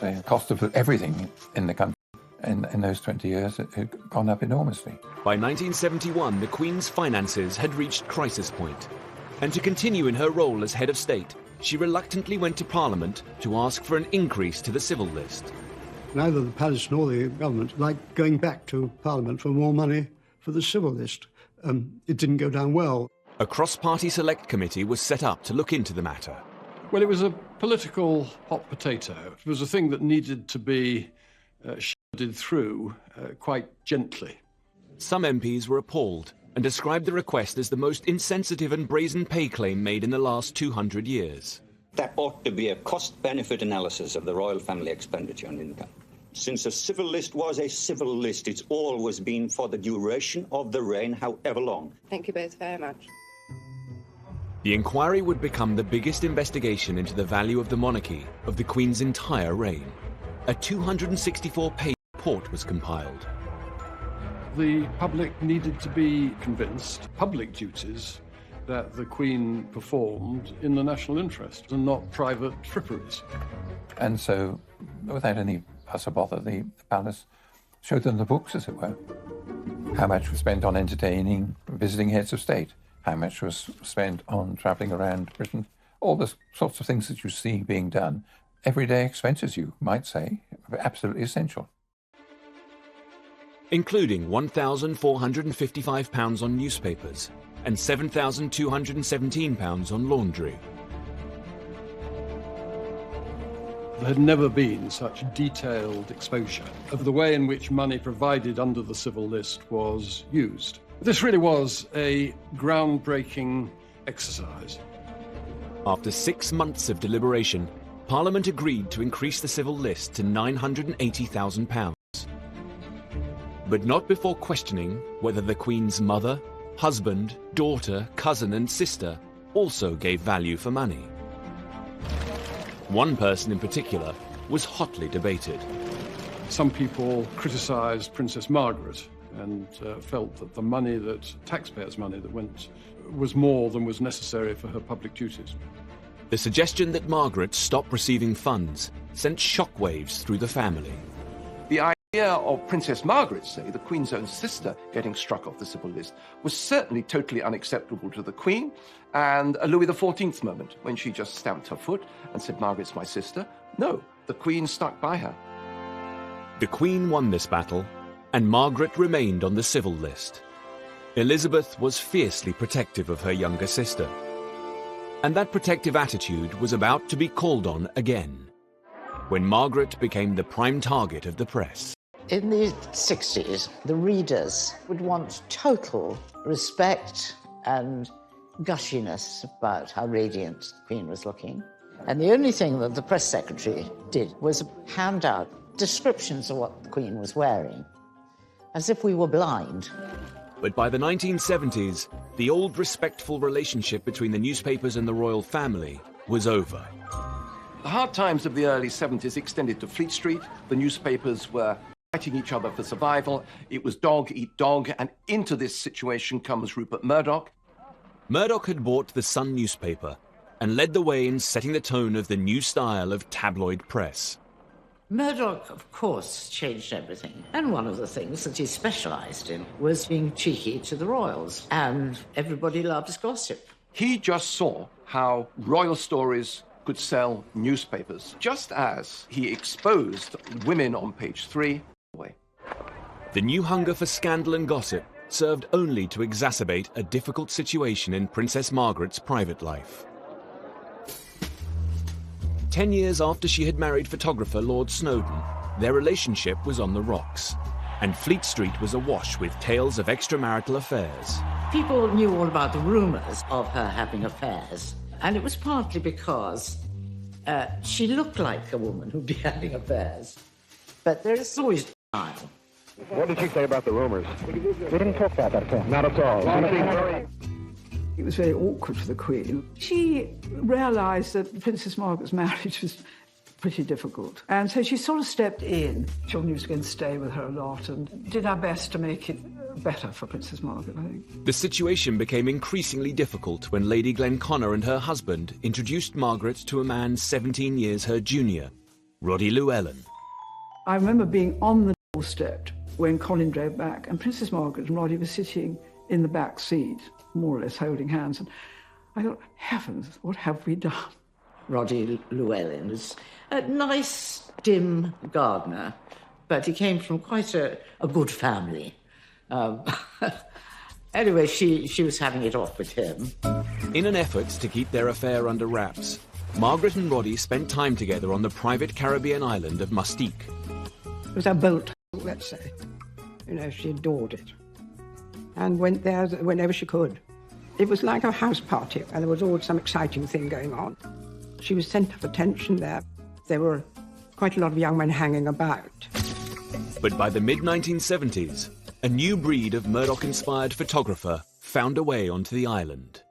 The cost of everything in the country in those 20 years had gone up enormously. By 1971, the Queen's finances had reached crisis point. And to continue in her role as head of state, she reluctantly went to Parliament to ask for an increase to the civil list. Neither the palace nor the government liked going back to Parliament for more money for the civil list. It didn't go down well. A cross-party select committee was set up to look into the matter. Well, it was a political hot potato. It was a thing that needed to be shepherded through quite gently. Some MPs were appalled and described the request as the most insensitive and brazen pay claim made in the last 200 years. There ought to be a cost-benefit analysis of the royal family expenditure on income. Since a civil list was a civil list, it's always been for the duration of the reign, however long. Thank you both very much. The inquiry would become the biggest investigation into the value of the monarchy of the Queen's entire reign. A 264-page report was compiled. The public needed to be convinced, public duties, that the Queen performed in the national interest and not private fripperies. And so, without any fuss or bother, the palace showed them the books, as it were. How much was spent on entertaining, visiting heads of state? How much was spent on travelling around Britain? All the sorts of things that you see being done. Everyday expenses, you might say, absolutely essential. including £1,455 on newspapers and £7,217 on laundry. There had never been such detailed exposure of the way in which money provided under the civil list was used. This really was a groundbreaking exercise. After 6 months of deliberation, Parliament agreed to increase the civil list to £980,000. But not before questioning whether the Queen's mother, husband, daughter, cousin and sister also gave value for money. One person in particular was hotly debated. Some people criticised Princess Margaret and felt that the money taxpayers' money that went was more than was necessary for her public duties. The suggestion that Margaret stop receiving funds sent shockwaves through the family. The idea of Princess Margaret, say, the Queen's own sister, getting struck off the civil list was certainly totally unacceptable to the Queen, and a Louis XIV moment when she just stamped her foot and said, "Margaret's my sister." No, the Queen stuck by her. The Queen won this battle, and Margaret remained on the civil list. Elizabeth was fiercely protective of her younger sister. And that protective attitude was about to be called on again, when Margaret became the prime target of the press. In the 60s, the readers would want total respect and gushiness about how radiant the Queen was looking. And the only thing that the press secretary did was hand out descriptions of what the Queen was wearing, as if we were blind. But by the 1970s, the old respectful relationship between the newspapers and the royal family was over. The hard times of the early 70s extended to Fleet Street. The newspapers were fighting each other for survival. It was dog eat dog, and into this situation comes Rupert Murdoch. Murdoch had bought the Sun newspaper and led the way in setting the tone of the new style of tabloid press. Murdoch, of course, changed everything. And one of the things that he specialised in was being cheeky to the royals. And everybody loves gossip. He just saw how royal stories could sell newspapers, just as he exposed women on page 3. The new hunger for scandal and gossip served only to exacerbate a difficult situation in Princess Margaret's private life. 10 years after she had married photographer Lord Snowdon, their relationship was on the rocks, and Fleet Street was awash with tales of extramarital affairs. People knew all about the rumours of her having affairs, and it was partly because she looked like a woman who'd be having affairs. But there is always denial. What did she say about the rumors? We didn't talk about that at all. Not at all. It was very awkward for the Queen. She realised that Princess Margaret's marriage was pretty difficult. And so she sort of stepped in. Children was going to stay with her a lot and did our best to make it better for Princess Margaret, I think. The situation became increasingly difficult when Lady Glenconner and her husband introduced Margaret to a man 17 years her junior, Roddy Llewellyn. I remember being on the doorstep when Colin drove back, and Princess Margaret and Roddy were sitting in the back seat, more or less holding hands. And I thought, heavens, what have we done? Roddy Llewellyn was a nice, dim gardener, but he came from quite a good family. Anyway, she was having it off with him. In an effort to keep their affair under wraps, Margaret and Roddy spent time together on the private Caribbean island of Mustique. It was a boat, let's say. You know, she adored it and went there whenever she could. It was like a house party, and there was always some exciting thing going on. She was centre of attention there. There were quite a lot of young men hanging about. But by the mid-1970s, a new breed of Murdoch-inspired photographer found a way onto the island.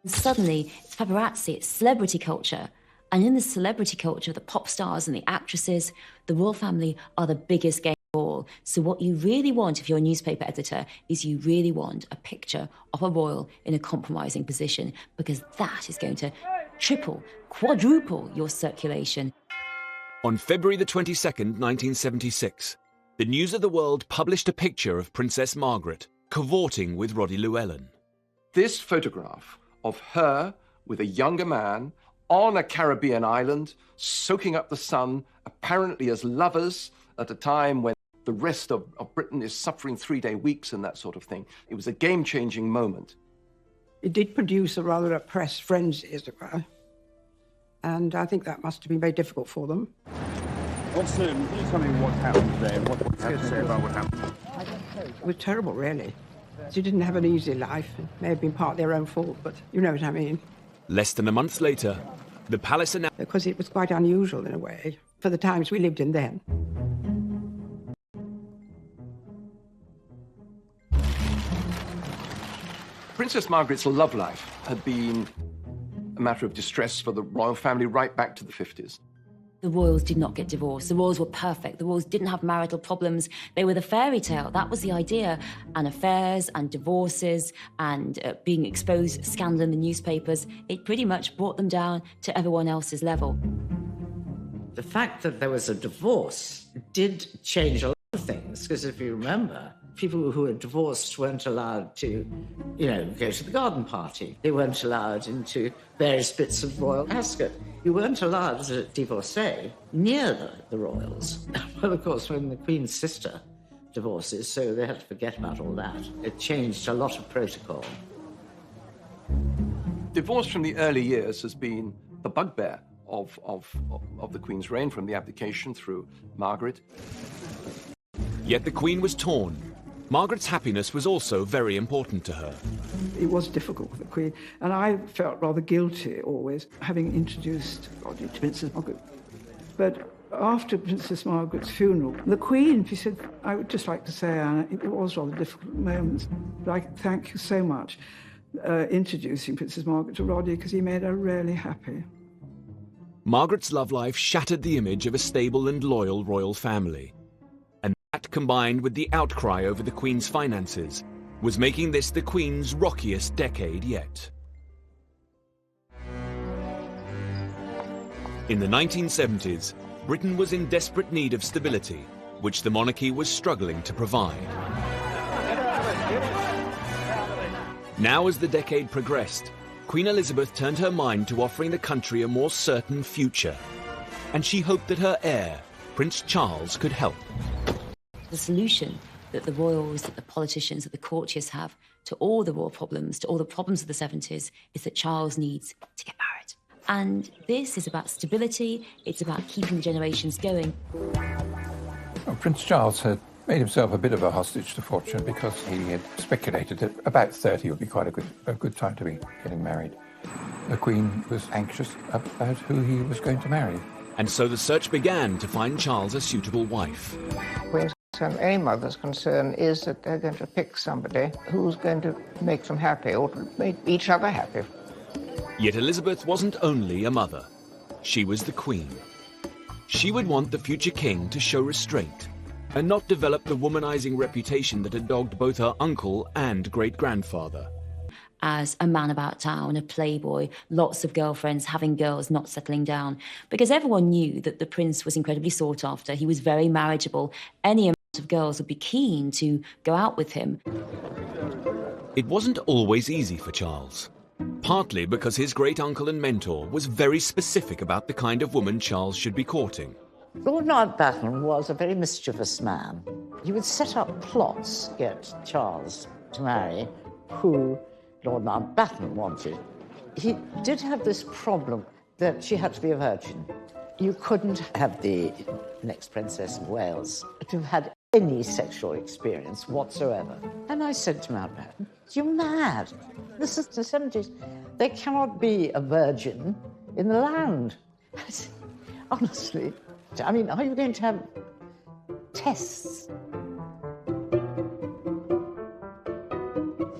Suddenly, it's paparazzi, it's celebrity culture. And in the celebrity culture, the pop stars and the actresses, the royal family are the biggest game of all. So what you really want if you're a newspaper editor is you really want a picture of a royal in a compromising position, because that is going to triple, quadruple your circulation. On February the 22nd, 1976, the News of the World published a picture of Princess Margaret cavorting with Roddy Llewellyn. This photograph of her with a younger man on a Caribbean island, soaking up the sun, apparently as lovers, at a time when the rest of Britain is suffering 3-day weeks and that sort of thing. It was a game-changing moment. It did produce a rather oppressed frenzy, as it were, and I think that must have been very difficult for them. Can you tell me what happened today and what you have to say about what happened? It was terrible, really. She didn't have an easy life. It may have been part their own fault, but you know what I mean. Less than a month later, the palace announced... Because it was quite unusual, in a way, for the times we lived in then. Princess Margaret's love life had been a matter of distress for the royal family right back to the 50s. The royals did not get divorced. The royals were perfect. The royals didn't have marital problems. They were the fairy tale. That was the idea. And affairs and divorces and being exposed, scandal in the newspapers, it pretty much brought them down to everyone else's level. The fact that there was a divorce did change a lot of things, because if you remember, people who were divorced weren't allowed to, go to the garden party. They weren't allowed into various bits of royal ascot. You weren't allowed as a divorcee near the royals. Well, of course, when the Queen's sister divorces, so they had to forget about all that. It changed a lot of protocol. Divorce from the early years has been the bugbear of the Queen's reign, from the abdication through Margaret. Yet the Queen was torn. Margaret's happiness was also very important to her. It was difficult for the Queen, and I felt rather guilty always, having introduced Roddy to Princess Margaret. But after Princess Margaret's funeral, the Queen, she said, I would just like to say, Anna, it was rather difficult moments, but I thank you so much introducing Princess Margaret to Roddy, because he made her really happy. Margaret's love life shattered the image of a stable and loyal royal family. And that, combined with the outcry over the Queen's finances, was making this the Queen's rockiest decade yet. In the 1970s, Britain was in desperate need of stability, which the monarchy was struggling to provide. Now, as the decade progressed, Queen Elizabeth turned her mind to offering the country a more certain future, and she hoped that her heir, Prince Charles, could help. The solution that the royals, that the politicians, that the courtiers have to all the royal problems, to all the problems of the 70s, is that Charles needs to get married. And this is about stability, it's about keeping the generations going. Well, Prince Charles had made himself a bit of a hostage to fortune because he had speculated that about 30 would be quite a good time to be getting married. The Queen was anxious about who he was going to marry. And so the search began to find Charles a suitable wife. And any mother's concern is that they're going to pick somebody who's going to make them happy or to make each other happy. Yet Elizabeth wasn't only a mother. She was the Queen. She would want the future king to show restraint and not develop the womanizing reputation that had dogged both her uncle and great-grandfather. As a man about town, a playboy, lots of girlfriends, having girls, not settling down. Because everyone knew that the prince was incredibly sought after. He was very marriageable. Any amount of girls would be keen to go out with him. It wasn't always easy for Charles. Partly because his great-uncle and mentor was very specific about the kind of woman Charles should be courting. Lord Mountbatten was a very mischievous man. He would set up plots to get Charles to marry who Lord Mountbatten wanted. He did have this problem that she had to be a virgin. You couldn't have the next Princess of Wales to have had any sexual experience whatsoever. And I said to Mountbatten, you're mad. This is the 70s. There cannot be a virgin in the land. I said, honestly, I mean, are you going to have tests?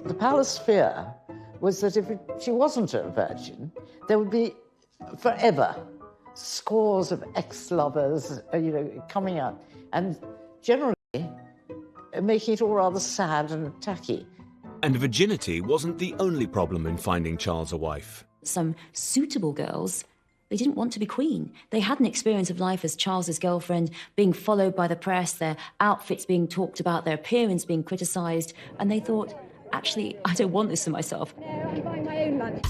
The palace fear was that if she wasn't a virgin, there would be forever scores of ex-lovers, coming out, and generally making it all rather sad and tacky. And virginity wasn't the only problem in finding Charles a wife. Some suitable girls, they didn't want to be queen. They had an experience of life as Charles's girlfriend, being followed by the press, their outfits being talked about, their appearance being criticised, and they thought, actually, I don't want this for myself. I'm buying my own lunch.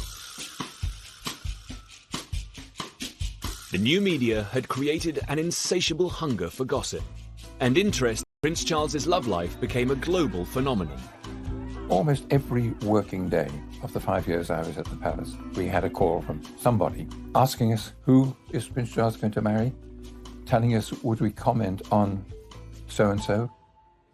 The new media had created an insatiable hunger for gossip and interest Prince Charles's love life became a global phenomenon. Almost every working day of the 5 years I was at the palace, we had a call from somebody asking us, who is Prince Charles going to marry? Telling us, would we comment on so-and-so?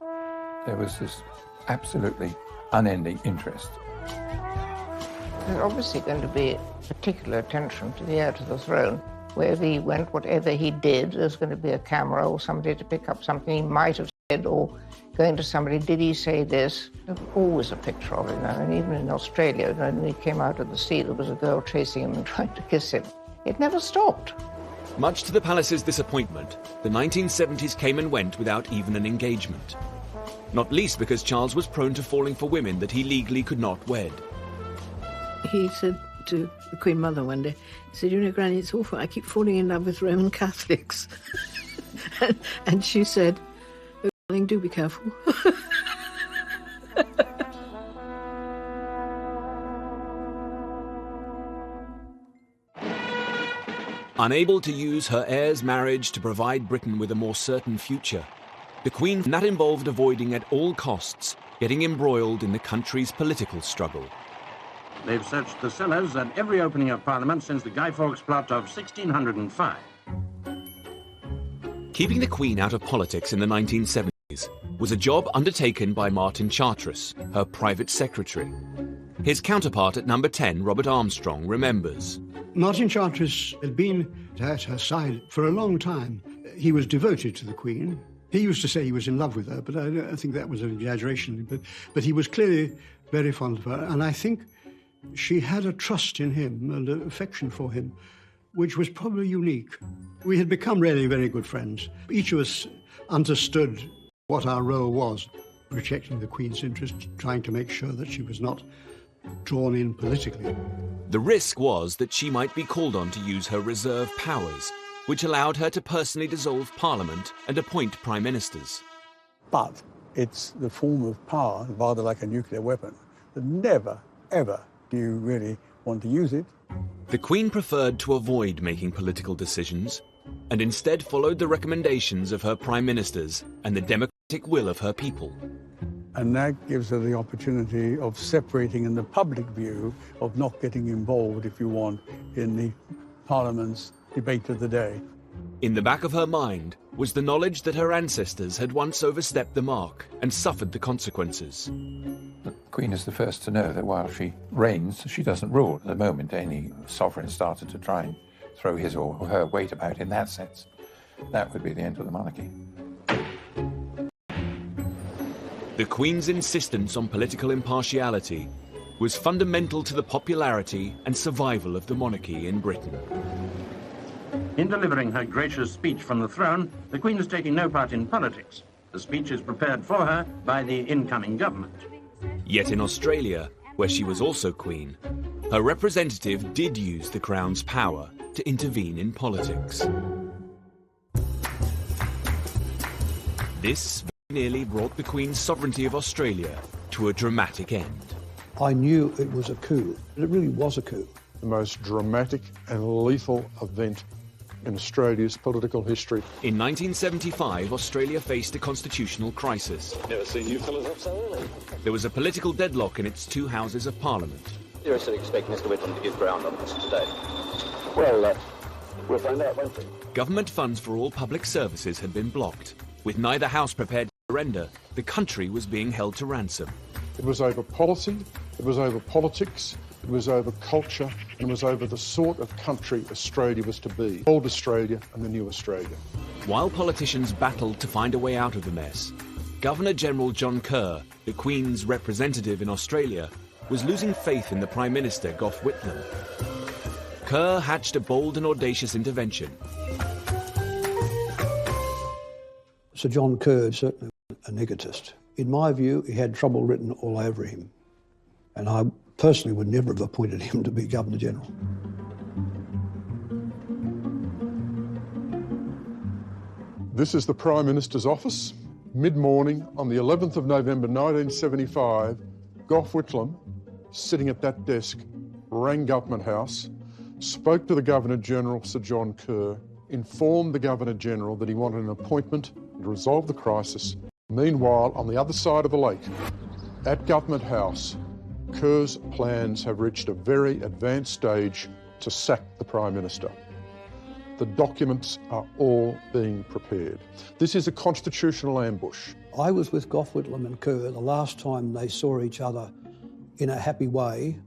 There was this absolutely unending interest. There's obviously going to be particular attention to the heir to the throne. Wherever he went, whatever he did, there's going to be a camera or somebody to pick up something he might have said, or going to somebody, did he say this? There's always a picture of it. And even in Australia, when he came out of the sea, there was a girl chasing him and trying to kiss him. It never stopped. Much to the palace's disappointment, the 1970s came and went without even an engagement. Not least because Charles was prone to falling for women that he legally could not wed. He said to the Queen Mother one day, he said, you know, Granny, it's awful. I keep falling in love with Roman Catholics. and she said, oh, darling, do be careful. Unable to use her heir's marriage to provide Britain with a more certain future, the Queen, that involved avoiding at all costs getting embroiled in the country's political struggle. They've searched the cellars at every opening of Parliament since the Guy Fawkes plot of 1605. Keeping the Queen out of politics in the 1970s was a job undertaken by Martin Chartres, her private secretary. His counterpart at number 10, Robert Armstrong, remembers. Martin Chartres had been at her side for a long time. He was devoted to the Queen. He used to say he was in love with her, but I think that was an exaggeration. But he was clearly very fond of her, and I think she had a trust in him and an affection for him, which was probably unique. We had become really very good friends. Each of us understood what our role was, protecting the Queen's interest, trying to make sure that she was not drawn in politically. The risk was that she might be called on to use her reserve powers, which allowed her to personally dissolve Parliament and appoint prime ministers. But it's the form of power, rather like a nuclear weapon, that never, ever do you really want to use it. The Queen preferred to avoid making political decisions and instead followed the recommendations of her prime ministers and the democratic will of her people. And that gives her the opportunity of separating in the public view, of not getting involved, if you want, in the Parliament's debate of the day. In the back of her mind was the knowledge that her ancestors had once overstepped the mark and suffered the consequences. The Queen is the first to know that while she reigns, she doesn't rule. At the moment, any sovereign started to try and throw his or her weight about in that sense, that would be the end of the monarchy. The Queen's insistence on political impartiality was fundamental to the popularity and survival of the monarchy in Britain. In delivering her gracious speech from the throne, the Queen is taking no part in politics. The speech is prepared for her by the incoming government. Yet in Australia, where she was also Queen, her representative did use the Crown's power to intervene in politics. This nearly brought the Queen's sovereignty of Australia to a dramatic end. I knew it was a coup. It really was a coup. The most dramatic and lethal event in Australia's political history. In 1975, Australia faced a constitutional crisis. Never seen you fellas up so early. There was a political deadlock in its two houses of Parliament. You're still expecting Mr. Whitlam to give ground on this today. Well, we'll find out, won't we? Government funds for all public services had been blocked. With neither house prepared to surrender, the country was being held to ransom. It was over policy, it was over politics, it was over culture, and it was over the sort of country Australia was to be. Old Australia and the new Australia. While politicians battled to find a way out of the mess, Governor-General John Kerr, the Queen's representative in Australia, was losing faith in the Prime Minister, Gough Whitlam. Kerr hatched a bold and audacious intervention. Sir John Kerr is certainly an egotist. In my view, he had trouble written all over him. And I personally would never have appointed him to be Governor-General. This is the Prime Minister's office. Mid-morning on the 11th of November 1975, Gough Whitlam, sitting at that desk, rang Government House, spoke to the Governor-General, Sir John Kerr, informed the Governor-General that he wanted an appointment to resolve the crisis Meanwhile, on the other side of the lake, at Government House, Kerr's plans have reached a very advanced stage to sack the Prime Minister. The documents are all being prepared. This is a constitutional ambush. I was with Gough Whitlam and Kerr the last time they saw each other in a happy way,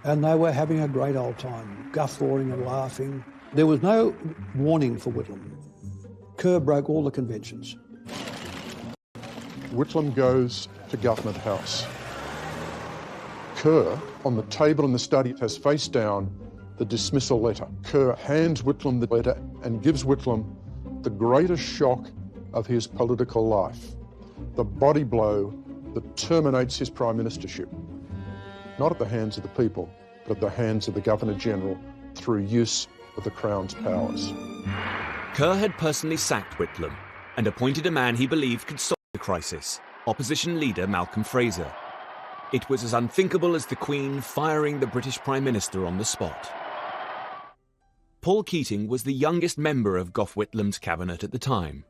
and they were having a great old time, guffawing and laughing. There was no warning for Whitlam. Kerr broke all the conventions. Whitlam goes to Government House. Kerr, on the table in the study, has face down the dismissal letter. Kerr hands Whitlam the letter and gives Whitlam the greatest shock of his political life, the body blow that terminates his Prime Ministership, not at the hands of the people, but at the hands of the Governor-General through use of the Crown's powers. Kerr had personally sacked Whitlam and appointed a man he believed could solve the crisis, opposition leader Malcolm Fraser. It was as unthinkable as the Queen firing the British Prime Minister on the spot. Paul Keating was the youngest member of Gough Whitlam's cabinet at the time.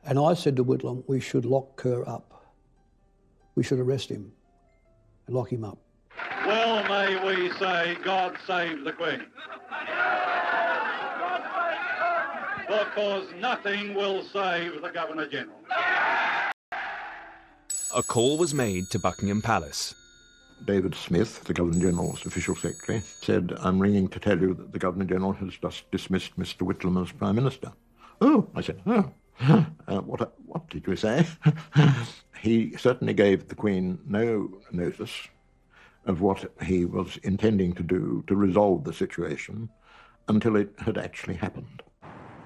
And I said to Whitlam, we should lock Kerr up. We should arrest him and lock him up. Well, may we say, God save the Queen. Because nothing will save the Governor-General. A call was made to Buckingham Palace. David Smith, the Governor-General's official secretary, said, I'm ringing to tell you that the Governor-General has just dismissed Mr. Whitlam as Prime Minister. Oh, I said, oh. What did you say? He certainly gave the Queen no notice of what he was intending to do to resolve the situation until it had actually happened.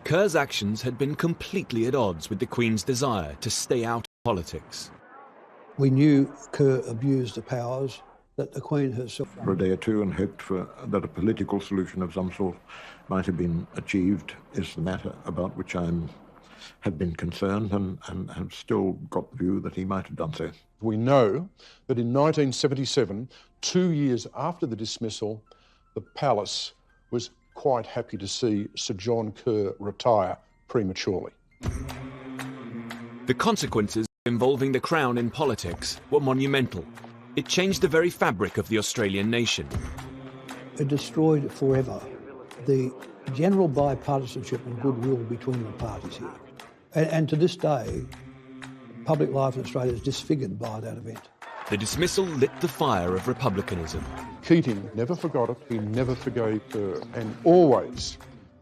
Kerr's actions had been completely at odds with the Queen's desire to stay out of politics. We knew Kerr abused the powers that the Queen herself... For a day or two, and hoped that a political solution of some sort might have been achieved, is the matter about which I have been concerned and have still got the view that he might have done so. We know that in 1977, 2 years after the dismissal, the Palace was quite happy to see Sir John Kerr retire prematurely. The consequences involving the Crown in politics were monumental. It changed the very fabric of the Australian nation. It destroyed forever the general bipartisanship and goodwill between the parties here. And to this day, public life in Australia is disfigured by that event. The dismissal lit the fire of republicanism. Keating never forgot it, he never forgave Kerr, and always,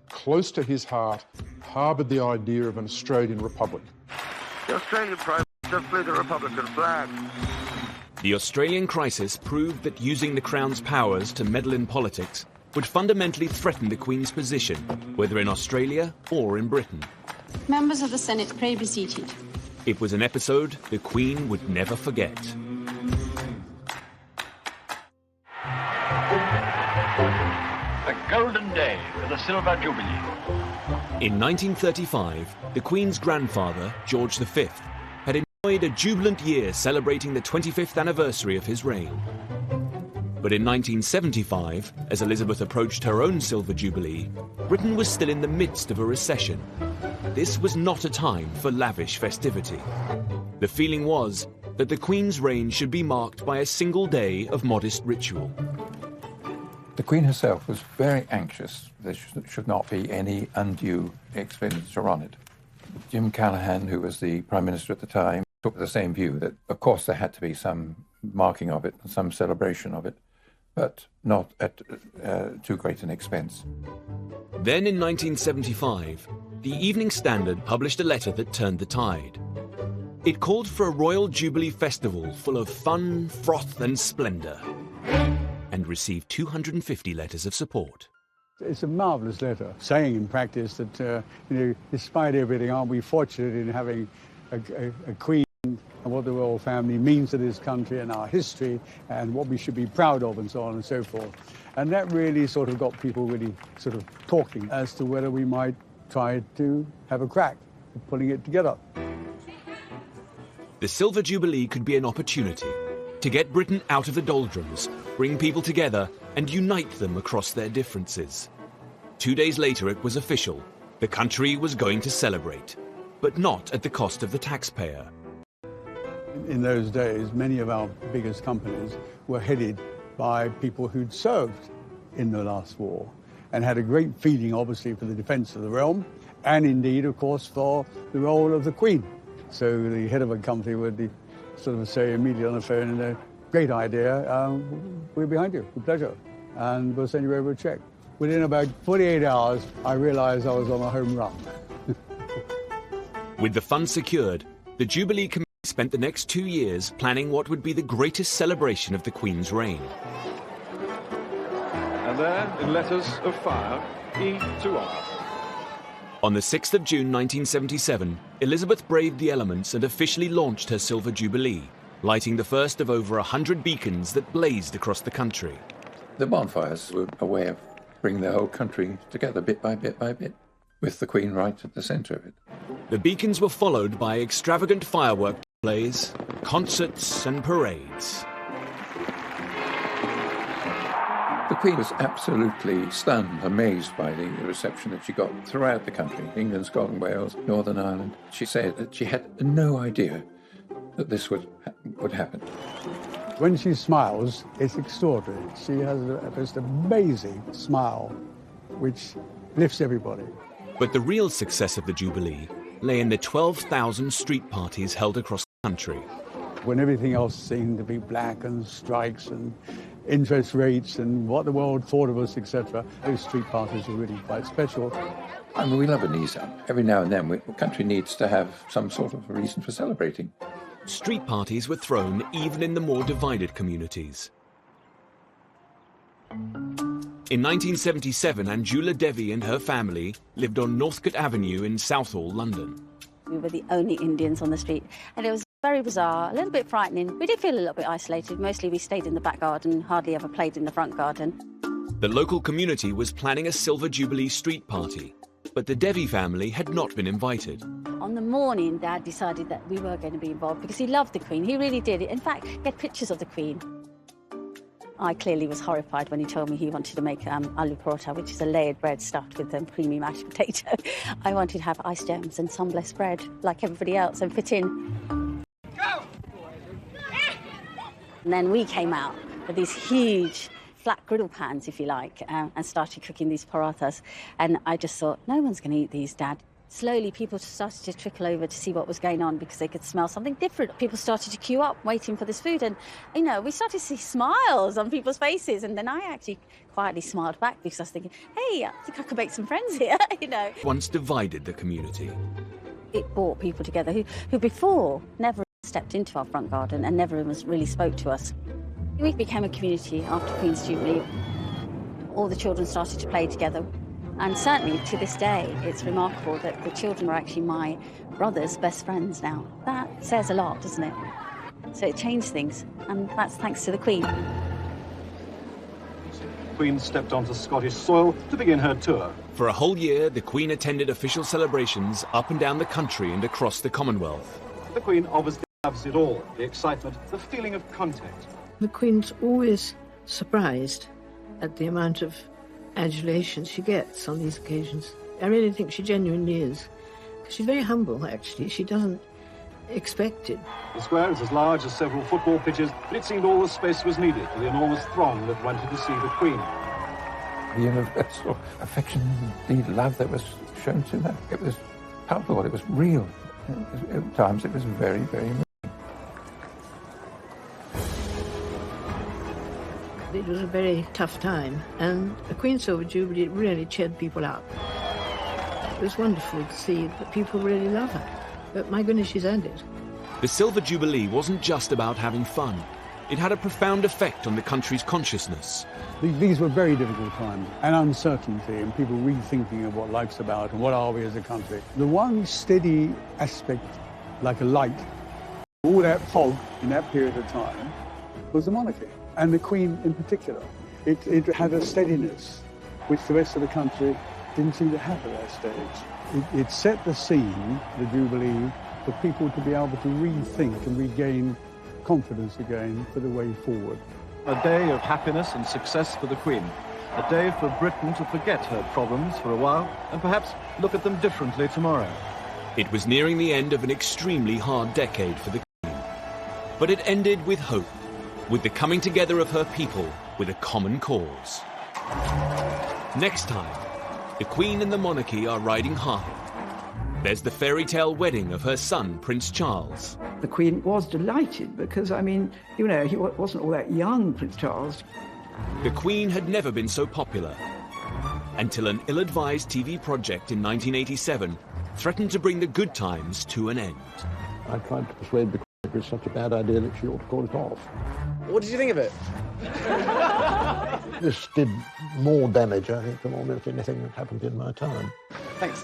close to his heart, harboured the idea of an Australian republic. The Australian Prime Minister flew the Republican flag. The Australian crisis proved that using the Crown's powers to meddle in politics would fundamentally threaten the Queen's position, whether in Australia or in Britain. Members of the Senate, pray be seated. It was an episode the Queen would never forget. A golden day for the Silver Jubilee. In 1935, the Queen's grandfather, George V, had enjoyed a jubilant year celebrating the 25th anniversary of his reign. But in 1975, as Elizabeth approached her own Silver Jubilee, Britain was still in the midst of a recession. This was not a time for lavish festivity. The feeling was that the Queen's reign should be marked by a single day of modest ritual. The Queen herself was very anxious there should not be any undue expenditure on it. Jim Callaghan, who was the Prime Minister at the time, took the same view that, of course, there had to be some marking of it and some celebration of it, but not at too great an expense. Then in 1975, the Evening Standard published a letter that turned the tide. It called for a Royal Jubilee Festival full of fun, froth and splendour, and received 250 letters of support. It's a marvellous letter, saying in practice that, despite everything, aren't we fortunate in having a Queen and what the royal family means to this country and our history and what we should be proud of and so on and so forth. And that really sort of got people really sort of talking as to whether we might try to have a crack at putting it together. The Silver Jubilee could be an opportunity to get Britain out of the doldrums, bring people together and unite them across their differences. 2 days later it was official. The country was going to celebrate, but not at the cost of the taxpayer. In those days, many of our biggest companies were headed by people who'd served in the last war and had a great feeling, obviously, for the defence of the realm and indeed, of course, for the role of the Queen. So the head of a company would sort of say immediately on the phone, great idea, we're behind you, with pleasure, and we'll send you over a cheque. Within about 48 hours, I realised I was on a home run. With the funds secured, the Jubilee Committee spent the next 2 years planning what would be the greatest celebration of the Queen's reign. And there, in letters of fire, E to R. On the 6th of June 1977, Elizabeth braved the elements and officially launched her Silver Jubilee, lighting the first of over 100 beacons that blazed across the country. The bonfires were a way of bringing the whole country together bit by bit by bit, with the Queen right at the centre of it. The beacons were followed by extravagant firework displays, concerts and parades. The Queen was absolutely stunned, amazed by the reception that she got throughout the country, England, Scotland, Wales, Northern Ireland. She said that she had no idea that this would happen. When she smiles, it's extraordinary. She has a most amazing smile, which lifts everybody. But the real success of the Jubilee lay in the 12,000 street parties held across the country. When everything else seemed to be black and strikes and interest rates and what the world thought of us, etc., those street parties are really quite special. I mean, we love an ease up. Every now and then, the country needs to have some sort of a reason for celebrating. Street parties were thrown even in the more divided communities. In 1977, Anjula Devi and her family lived on Northcote Avenue in Southall, London. We were the only Indians on the street, and it was very bizarre, a little bit frightening. We did feel a little bit isolated. Mostly we stayed in the back garden, hardly ever played in the front garden. The local community was planning a Silver Jubilee street party, but the Devi family had not been invited. On the morning, Dad decided that we were going to be involved because he loved the Queen. He really did. In fact, he had pictures of the Queen. I clearly was horrified when he told me he wanted to make aloo paratha, which is a layered bread stuffed with creamy mashed potato. I wanted to have ice gems and sun blessed bread like everybody else and fit in. Go! And then we came out with these huge flat griddle pans, if you like, and started cooking these parathas. And I just thought, no one's going to eat these, Dad. Slowly, people started to trickle over to see what was going on because they could smell something different. People started to queue up, waiting for this food. And, you know, we started to see smiles on people's faces. And then I actually quietly smiled back because I was thinking, hey, I think I could make some friends here, you know. Once divided the community. It brought people together who before never stepped into our front garden and never really spoke to us. We became a community after Queen's Jubilee. All the children started to play together. And certainly to this day, it's remarkable that the children are actually my brother's best friends now. That says a lot, doesn't it? So it changed things, and that's thanks to the Queen. The Queen stepped onto Scottish soil to begin her tour. For a whole year, the Queen attended official celebrations up and down the country and across the Commonwealth. The Queen obviously loves it all, the excitement, the feeling of contact. The Queen's always surprised at the amount of adulation she gets on these occasions. I really think she genuinely is. Because she's very humble, actually. She doesn't expect it. The square is as large as several football pitches, but it seemed all the space was needed for the enormous throng that wanted to see the Queen. The universal affection, the love that was shown to her, it was palpable, it was real. At times it was very, very moving. It was a very tough time, and the Queen's Silver Jubilee really cheered people up. It was wonderful to see that people really love her, but my goodness, she's earned it. The Silver Jubilee wasn't just about having fun. It had a profound effect on the country's consciousness. These were very difficult times, and uncertainty, and people rethinking of what life's about and what are we as a country. The one steady aspect, like a light, all that fog in that period of time, was the monarchy. And the Queen in particular. It had a steadiness which the rest of the country didn't seem to have at that stage. It set the scene, the Jubilee, for people to be able to rethink and regain confidence again for the way forward. A day of happiness and success for the Queen. A day for Britain to forget her problems for a while and perhaps look at them differently tomorrow. It was nearing the end of an extremely hard decade for the Queen. But it ended with hope, with the coming together of her people with a common cause. Next time, the Queen and the monarchy are riding high. There's the fairy tale wedding of her son, Prince Charles. The Queen was delighted because, I mean, you know, he wasn't all that young, Prince Charles. The Queen had never been so popular, until an ill-advised TV project in 1987 threatened to bring the good times to an end. I tried to persuade the Queen it was such a bad idea that she ought to call it off. What did you think of it? This did more damage, I think, than almost anything that happened in my time. Thanks.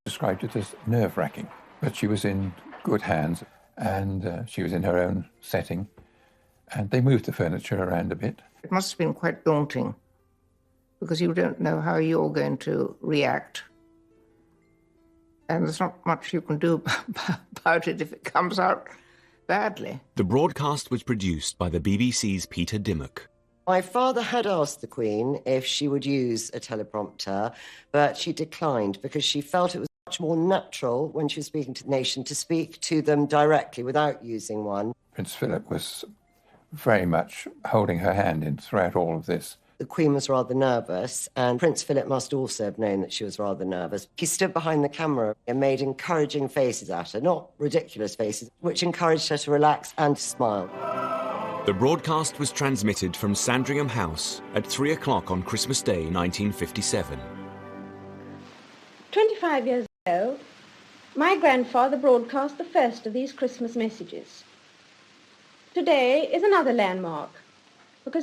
Described it as nerve-wracking, but she was in good hands, and she was in her own setting, and they moved the furniture around a bit. It must have been quite daunting, because you don't know how you're going to react, and there's not much you can do about it if it comes out badly. The broadcast was produced by the BBC's Peter Dimmock. My father had asked the Queen if she would use a teleprompter, but she declined because she felt it was much more natural when she was speaking to the nation to speak to them directly without using one. Prince Philip was very much holding her hand in throughout all of this. The Queen was rather nervous, and Prince Philip must also have known that she was rather nervous. He stood behind the camera and made encouraging faces at her, not ridiculous faces, which encouraged her to relax and to smile. The broadcast was transmitted from Sandringham House at 3 o'clock on Christmas Day, 1957. 25 years ago, my grandfather broadcast the first of these Christmas messages. Today is another landmark, because